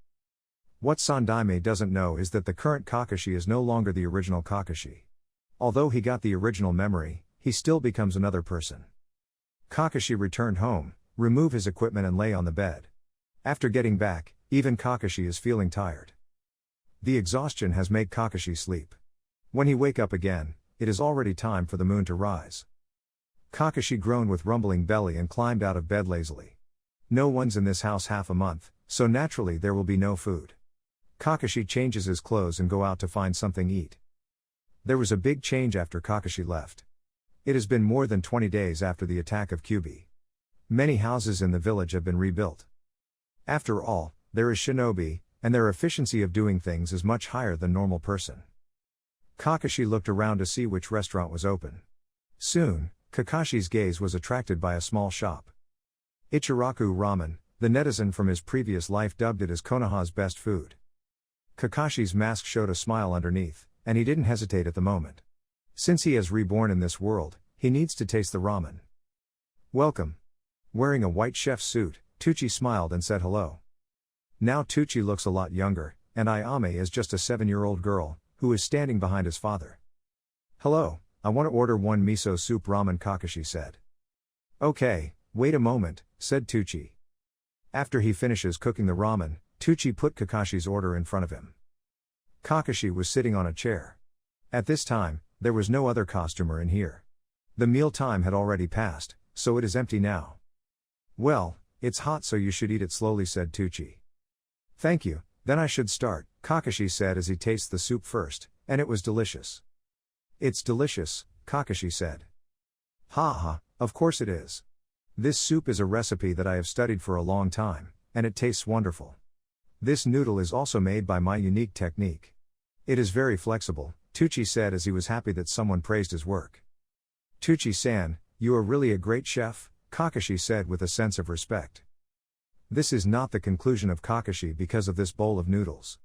What Sandaime doesn't know is that the current Kakashi is no longer the original Kakashi. Although he got the original memory, he still becomes another person. Kakashi returned home, removed his equipment and lay on the bed. After getting back, even Kakashi is feeling tired. The exhaustion has made Kakashi sleep. When he wake up again, it is already time for the moon to rise. Kakashi groaned with rumbling belly and climbed out of bed lazily. No one's in this house half a month, so naturally there will be no food. Kakashi changes his clothes and go out to find something eat. There was a big change after Kakashi left. It has been more than 20 days after the attack of Kyubi. Many houses in the village have been rebuilt. After all, there is shinobi, and their efficiency of doing things is much higher than normal person. Kakashi looked around to see which restaurant was open. Soon, Kakashi's gaze was attracted by a small shop. Ichiraku Ramen, the netizen from his previous life dubbed it as Konoha's best food. Kakashi's mask showed a smile underneath, and he didn't hesitate at the moment. Since he has reborn in this world, he needs to taste the ramen. "Welcome." Wearing a white chef's suit, Tucci smiled and said hello. Now Tucci looks a lot younger, and Ayame is just a 7-year-old girl, who is standing behind his father. "Hello, I want to order one miso soup ramen," Kakashi said. "Okay, wait a moment," said Tucci. After he finishes cooking the ramen, Tucci put Kakashi's order in front of him. Kakashi was sitting on a chair. At this time, there was no other customer in here. The meal time had already passed, so it is empty now. "Well, it's hot so you should eat it slowly," said Tucci. "Thank you, then I should start," Kakashi said as he tasted the soup first, and it was delicious. "It's delicious," Kakashi said. "Ha ha, of course it is. This soup is a recipe that I have studied for a long time, and it tastes wonderful. This noodle is also made by my unique technique. It is very flexible," Tucci said as he was happy that someone praised his work. "Tucci-san, you are really a great chef," Kakashi said with a sense of respect. This is not the conclusion of Kakashi because of this bowl of noodles.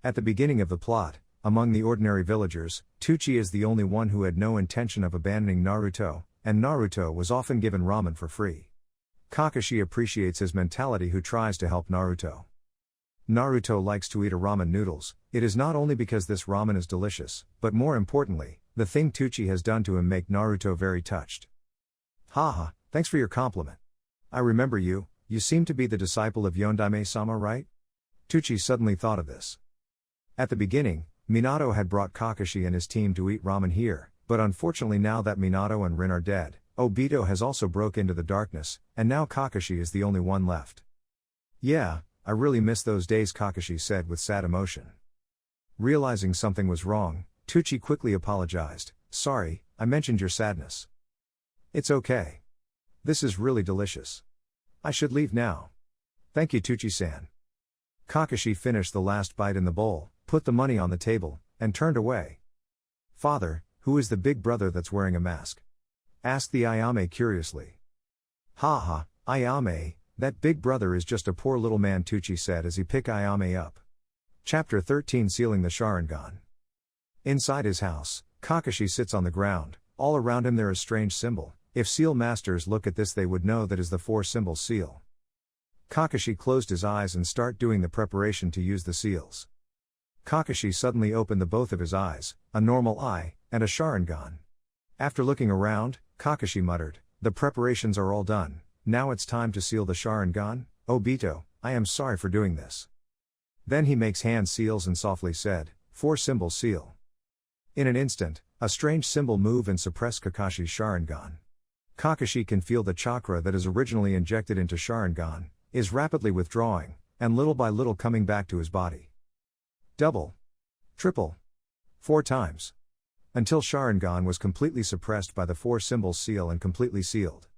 At the beginning of the plot, among the ordinary villagers, Tucci is the only one who had no intention of abandoning Naruto, and Naruto was often given ramen for free. Kakashi appreciates his mentality who tries to help Naruto. Naruto likes to eat a ramen noodles. It is not only because this ramen is delicious, but more importantly, the thing Tucci has done to him make Naruto very touched. "Haha, thanks for your compliment. I remember you, you seem to be the disciple of Yondaime-sama, right?" Tucci suddenly thought of this. At the beginning, Minato had brought Kakashi and his team to eat ramen here, but unfortunately now that Minato and Rin are dead, Obito has also broke into the darkness, and now Kakashi is the only one left. "Yeah, I really miss those days," Kakashi said with sad emotion. Realizing something was wrong, Tucci quickly apologized. "Sorry, I mentioned your sadness." "It's okay. This is really delicious. I should leave now." "Thank you Tucci-san." Kakashi finished the last bite in the bowl, put the money on the table, and turned away. "Father, who is the big brother that's wearing a mask?" asked the Ayame curiously. "Ha ha, Ayame, that big brother is just a poor little man," Tucci said as he picked Ayame up. Chapter 13 Sealing the Sharingan. Inside his house, Kakashi sits on the ground. All around him there is strange symbol. If seal masters look at this they would know that is the 4-symbol seal. Kakashi closed his eyes and start doing the preparation to use the seals. Kakashi suddenly opened the both of his eyes, a normal eye, and a Sharingan. After looking around, Kakashi muttered, "The preparations are all done, now it's time to seal the Sharingan." "Obito, I am sorry for doing this. Then he makes hand seals and softly said, 4 symbol seal. In an instant, a strange symbol move and suppress Kakashi's Sharingan. Kakashi can feel the chakra that is originally injected into Sharingan, is rapidly withdrawing, and little by little coming back to his body. Double. Triple. 4 times. Until Sharingan was completely suppressed by the 4 symbol seal and completely sealed.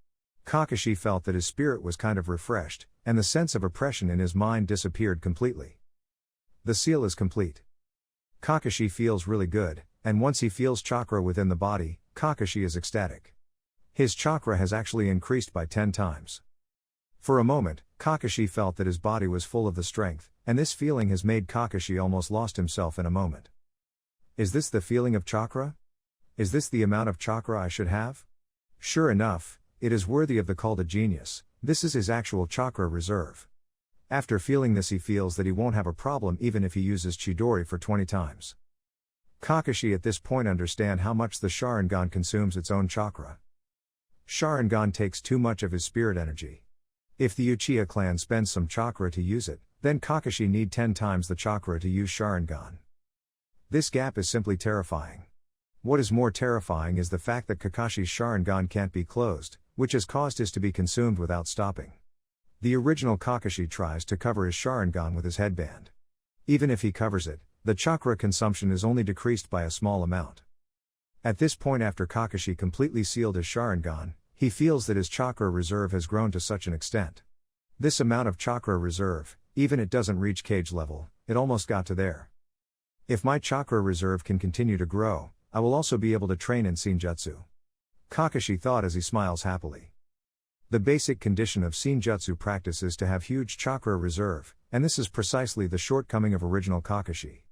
Kakashi felt that his spirit was kind of refreshed, and the sense of oppression in his mind disappeared completely. The seal is complete. Kakashi feels really good, and once he feels chakra within the body, Kakashi is ecstatic. His chakra has actually increased by 10 times. For a moment, Kakashi felt that his body was full of the strength, and this feeling has made Kakashi almost lost himself in a moment. Is this the feeling of chakra? Is this the amount of chakra I should have? Sure enough, it is worthy of the call to genius. This is his actual chakra reserve. After feeling this, he feels that he won't have a problem even if he uses Chidori for 20 times. Kakashi at this point understands how much the Sharingan consumes its own chakra. Sharingan takes too much of his spirit energy. If the Uchiha clan spends some chakra to use it, then Kakashi need 10 times the chakra to use Sharingan. This gap is simply terrifying. What is more terrifying is the fact that Kakashi's Sharingan can't be closed, which has caused his to be consumed without stopping. The original Kakashi tries to cover his Sharingan with his headband. Even if he covers it, the chakra consumption is only decreased by a small amount. At this point, after Kakashi completely sealed his Sharingan, he feels that his chakra reserve has grown to such an extent. This amount of chakra reserve, even it doesn't reach cage level, it almost got to there. If my chakra reserve can continue to grow, I will also be able to train in Senjutsu. Kakashi thought as he smiles happily. The basic condition of Senjutsu practice is to have huge chakra reserve, and this is precisely the shortcoming of original Kakashi.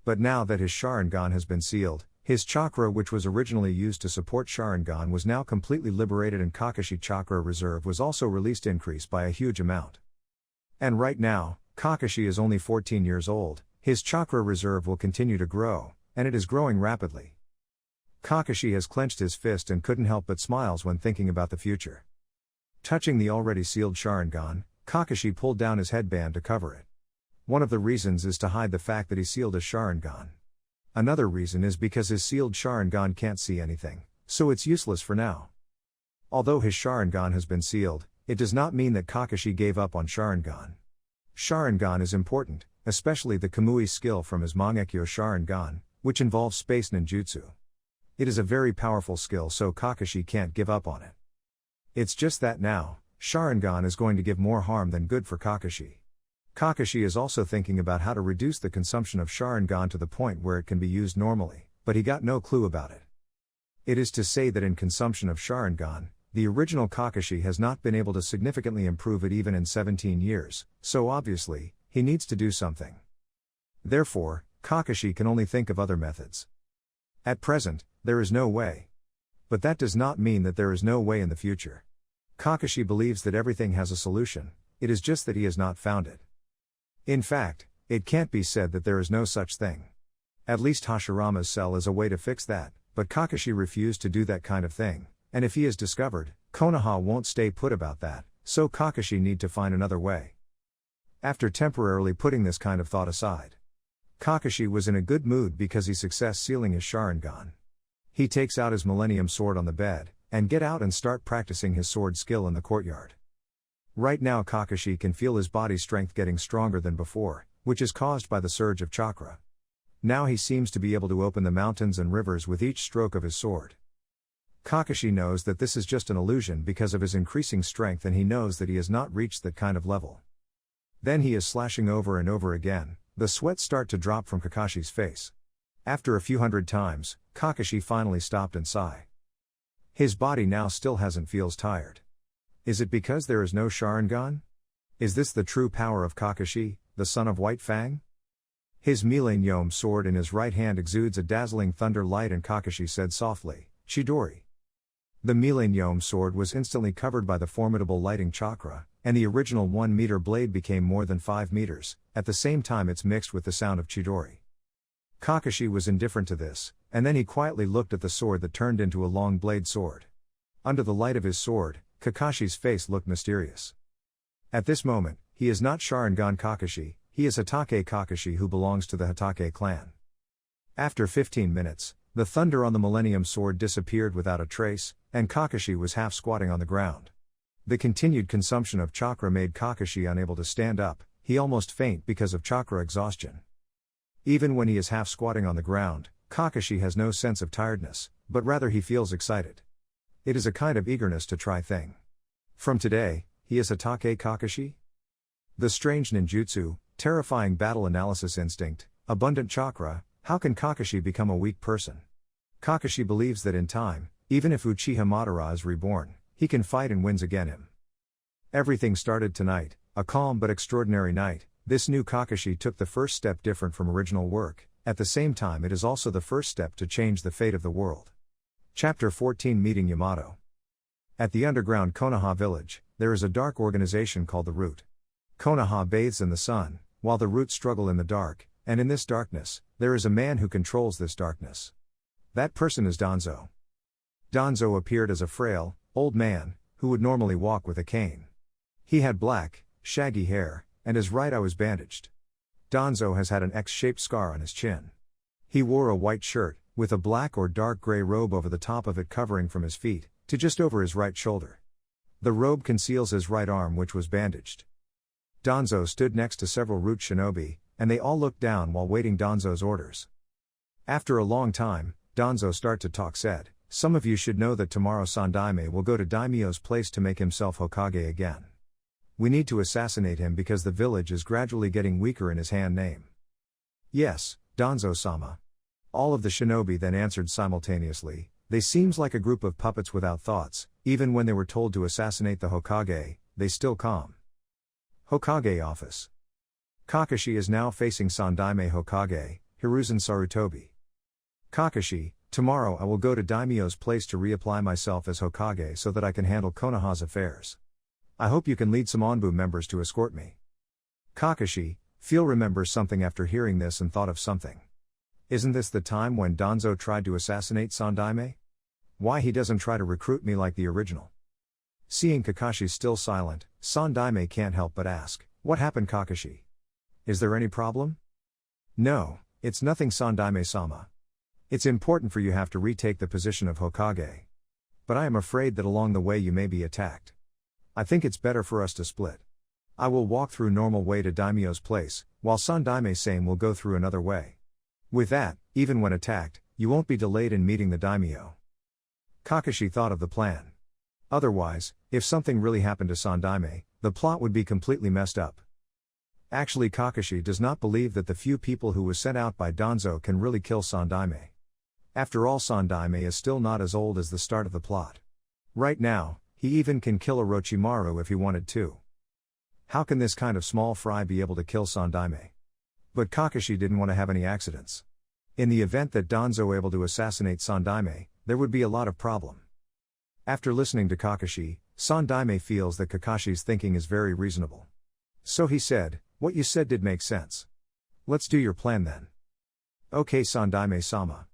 But now that his Sharingan has been sealed, his chakra which was originally used to support Sharingan was now completely liberated, and Kakashi chakra reserve was also released, increased by a huge amount. And right now, Kakashi is only 14 years old, his chakra reserve will continue to grow, and it is growing rapidly. Kakashi has clenched his fist and couldn't help but smiles when thinking about the future. Touching the already sealed Sharingan, Kakashi pulled down his headband to cover it. One of the reasons is to hide the fact that he sealed his Sharingan. Another reason is because his sealed Sharingan can't see anything, so it's useless for now. Although his Sharingan has been sealed, it does not mean that Kakashi gave up on Sharingan. Sharingan is important, especially the Kamui skill from his Mangekyo Sharingan, which involves space ninjutsu. It is a very powerful skill, so Kakashi can't give up on it. It's just that now, Sharingan is going to give more harm than good for Kakashi. Kakashi is also thinking about how to reduce the consumption of Sharingan to the point where it can be used normally, but he got no clue about it. It is to say that in consumption of Sharingan, the original Kakashi has not been able to significantly improve it even in 17 years, so obviously, he needs to do something. Therefore, Kakashi can only think of other methods. At present, there is no way. But that does not mean that there is no way in the future. Kakashi believes that everything has a solution, it is just that he has not found it. In fact, it can't be said that there is no such thing. At least Hashirama's cell is a way to fix that, but Kakashi refused to do that kind of thing, and if he is discovered, Konoha won't stay put about that, so Kakashi need to find another way. After temporarily putting this kind of thought aside, Kakashi was in a good mood because he success sealing his Sharingan. He takes out his Millennium Sword on the bed, and get out and start practicing his sword skill in the courtyard. Right now Kakashi can feel his body strength getting stronger than before, which is caused by the surge of chakra. Now he seems to be able to open the mountains and rivers with each stroke of his sword. Kakashi knows that this is just an illusion because of his increasing strength, and he knows that he has not reached that kind of level. Then he is slashing over and over again, the sweat start to drop from Kakashi's face. After a few hundred times, Kakashi finally stopped and sighed. His body now still feels tired. Is it because there is no Sharingan? Is this the true power of Kakashi, the son of White Fang? His millennium sword in his right hand exudes a dazzling thunder light, and Kakashi said softly, Chidori. The millennium sword was instantly covered by the formidable lighting chakra, and the original 1-meter blade became more than 5 meters, at the same time it's mixed with the sound of Chidori. Kakashi was indifferent to this, and then he quietly looked at the sword that turned into a long blade sword. Under the light of his sword, Kakashi's face looked mysterious. At this moment, he is not Sharingan Kakashi, he is Hatake Kakashi who belongs to the Hatake clan. After 15 minutes, the thunder on the Millennium Sword disappeared without a trace, and Kakashi was half squatting on the ground. The continued consumption of chakra made Kakashi unable to stand up, he almost faint because of chakra exhaustion. Even when he is half squatting on the ground, Kakashi has no sense of tiredness, but rather he feels excited. It is a kind of eagerness to try thing. From today, he is Hatake Kakashi? The strange ninjutsu, terrifying battle analysis instinct, abundant chakra, how can Kakashi become a weak person? Kakashi believes that in time, even if Uchiha Madara is reborn, he can fight and wins again him. Everything started tonight, a calm but extraordinary night. This new Kakashi took the first step different from original work, at the same time it is also the first step to change the fate of the world. Chapter 14 Meeting Yamato. At the underground Konoha village, there is a dark organization called the Root. Konoha bathes in the sun, while the Root struggle in the dark, and in this darkness, there is a man who controls this darkness. That person is Danzo. Danzo appeared as a frail, old man, who would normally walk with a cane. He had black, shaggy hair, and his right eye was bandaged. Danzo has had an X-shaped scar on his chin. He wore a white shirt, with a black or dark gray robe over the top of it covering from his feet, to just over his right shoulder. The robe conceals his right arm which was bandaged. Danzo stood next to several Root shinobi, and they all looked down while waiting Danzo's orders. After a long time, Danzo started to talk said, "Some of you should know that tomorrow Sandaime will go to Daimyo's place to make himself Hokage again. We need to assassinate him because the village is gradually getting weaker in his hand name." "Yes, Danzo-sama." All of the shinobi then answered simultaneously. They seems like a group of puppets without thoughts, even when they were told to assassinate the Hokage, they still calm. Hokage office. Kakashi is now facing Sandaime Hokage, Hiruzen Sarutobi. "Kakashi, tomorrow I will go to Daimyo's place to reapply myself as Hokage so that I can handle Konoha's affairs. I hope you can lead some Onbu members to escort me." Kakashi, remembers something after hearing this and thought of something. Isn't this the time when Danzo tried to assassinate Sandaime? Why he doesn't try to recruit me like the original? Seeing Kakashi still silent, Sandaime can't help but ask, "What happened, Kakashi? Is there any problem?" "No, it's nothing, Sandaime-sama. It's important for you have to retake the position of Hokage. But I am afraid that along the way you may be attacked. I think it's better for us to split. I will walk through normal way to Daimyo's place, while Sandaime-same will go through another way. With that, even when attacked, you won't be delayed in meeting the Daimyo." Kakashi thought of the plan. Otherwise, if something really happened to Sandaime, the plot would be completely messed up. Actually, Kakashi does not believe that the few people who was sent out by Danzo can really kill Sandaime. After all, Sandaime is still not as old as the start of the plot. Right now, he even can kill Orochimaru if he wanted to. How can this kind of small fry be able to kill Sandaime? But Kakashi didn't want to have any accidents. In the event that Danzo able to assassinate Sandaime, there would be a lot of problem. After listening to Kakashi, Sandaime feels that Kakashi's thinking is very reasonable. So he said, "What you said did make sense. Let's do your plan then." "Okay, Sandaime-sama.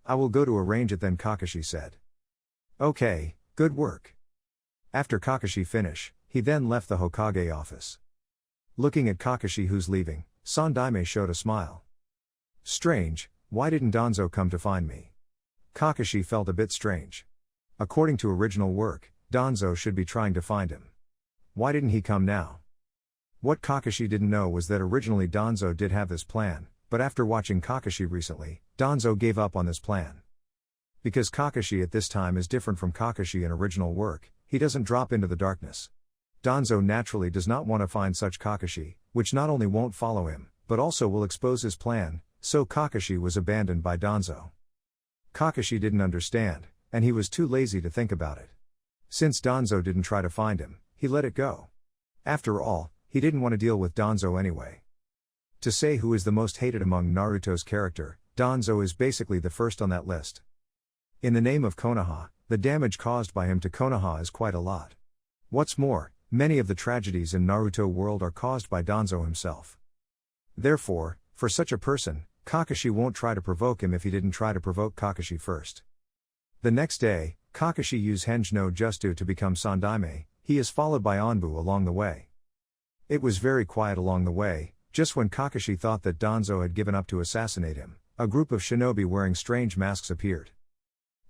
I will go to arrange it then," Kakashi said. "Okay, good work." After Kakashi finished, he then left the Hokage office. Looking at Kakashi who's leaving, Sandaime showed a smile. "Strange, why didn't Danzo come to find me?" Kakashi felt a bit strange. According to original work, Danzo should be trying to find him. Why didn't he come now? What Kakashi didn't know was that originally Danzo did have this plan, but after watching Kakashi recently, Danzo gave up on this plan. Because Kakashi at this time is different from Kakashi in original work, he doesn't drop into the darkness. Danzo naturally does not want to find such Kakashi, which not only won't follow him, but also will expose his plan, so Kakashi was abandoned by Danzo. Kakashi didn't understand, and he was too lazy to think about it. Since Danzo didn't try to find him, he let it go. After all, he didn't want to deal with Danzo anyway. To say who is the most hated among Naruto's character, Danzo is basically the first on that list. In the name of Konoha, the damage caused by him to Konoha is quite a lot. What's more, many of the tragedies in Naruto world are caused by Danzo himself. Therefore, for such a person, Kakashi won't try to provoke him if he didn't try to provoke Kakashi first. The next day, Kakashi used Henge no Justu to become Sandaime. He is followed by Onbu along the way. It was very quiet along the way, Just when Kakashi thought that Danzo had given up to assassinate him, a group of shinobi wearing strange masks appeared.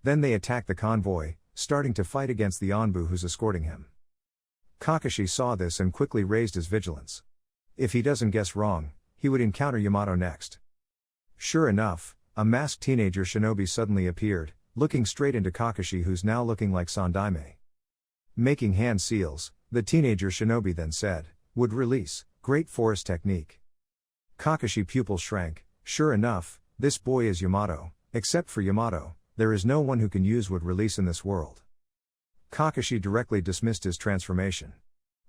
Then they attacked the convoy, starting to fight against the Anbu who's escorting him. Kakashi saw this and quickly raised his vigilance. If he doesn't guess wrong, he would encounter Yamato next. Sure enough, a masked teenager shinobi suddenly appeared, looking straight into Kakashi, who's now looking like Sandaime. Making hand seals, the teenager shinobi then said, "Would release, great forest technique." Kakashi pupils shrank. Sure enough, this boy is Yamato. Except for Yamato, there is no one who can use wood release in this world. Kakashi directly dismissed his transformation.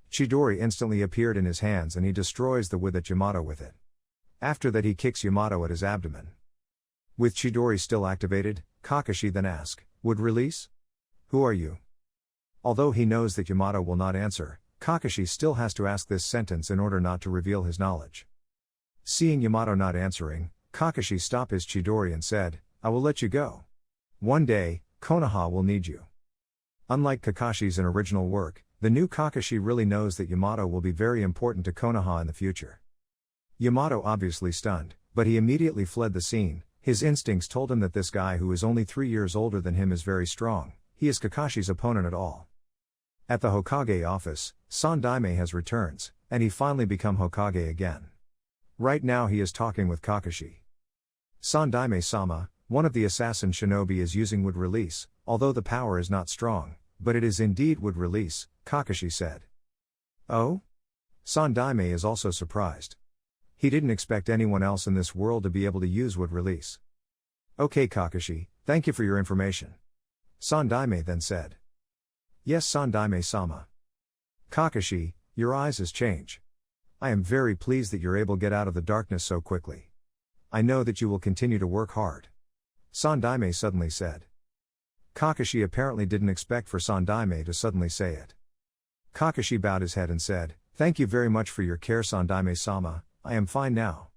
Chidori instantly appeared in his hands and he destroys the wood at Yamato with it. After that he kicks Yamato at his abdomen. With Chidori still activated, Kakashi then asks, "Would release? Who are you?" Although he knows that Yamato will not answer, Kakashi still has to ask this sentence in order not to reveal his knowledge. Seeing Yamato not answering, Kakashi stopped his Chidori and said, "I will let you go. One day, Konoha will need you." Unlike Kakashi's original work, the new Kakashi really knows that Yamato will be very important to Konoha in the future. Yamato obviously stunned, but he immediately fled the scene. His instincts told him that this guy who is only 3 years older than him is very strong. He is Kakashi's opponent at all. At the Hokage office, Sandaime has returns, and he finally become Hokage again. Right now he is talking with Kakashi. Sandaime-sama, one of the assassin shinobi, is using wood release, although the power is not strong, but it is indeed wood release, Kakashi said. Oh? Sandaime is also surprised. He didn't expect anyone else in this world to be able to use wood release. Okay Kakashi, thank you for your information. Sandaime then said. Yes Sandaime-sama. Kakashi, your eyes has changed. I am very pleased that you're able to get out of the darkness so quickly. I know that you will continue to work hard. Sandaime suddenly said. Kakashi apparently didn't expect for Sandaime to suddenly say it. Kakashi bowed his head and said, "Thank you very much for your care Sandaime-sama, I am fine now."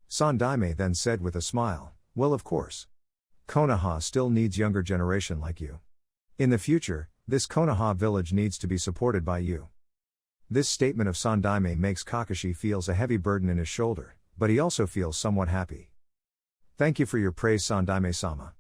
Sandaime then said with a smile, "Well of course. Konoha still needs younger generation like you. In the future, this Konoha village needs to be supported by you." This statement of Sandaime makes Kakashi feels a heavy burden in his shoulder, but he also feels somewhat happy. Thank you for your praise Sandaime-sama.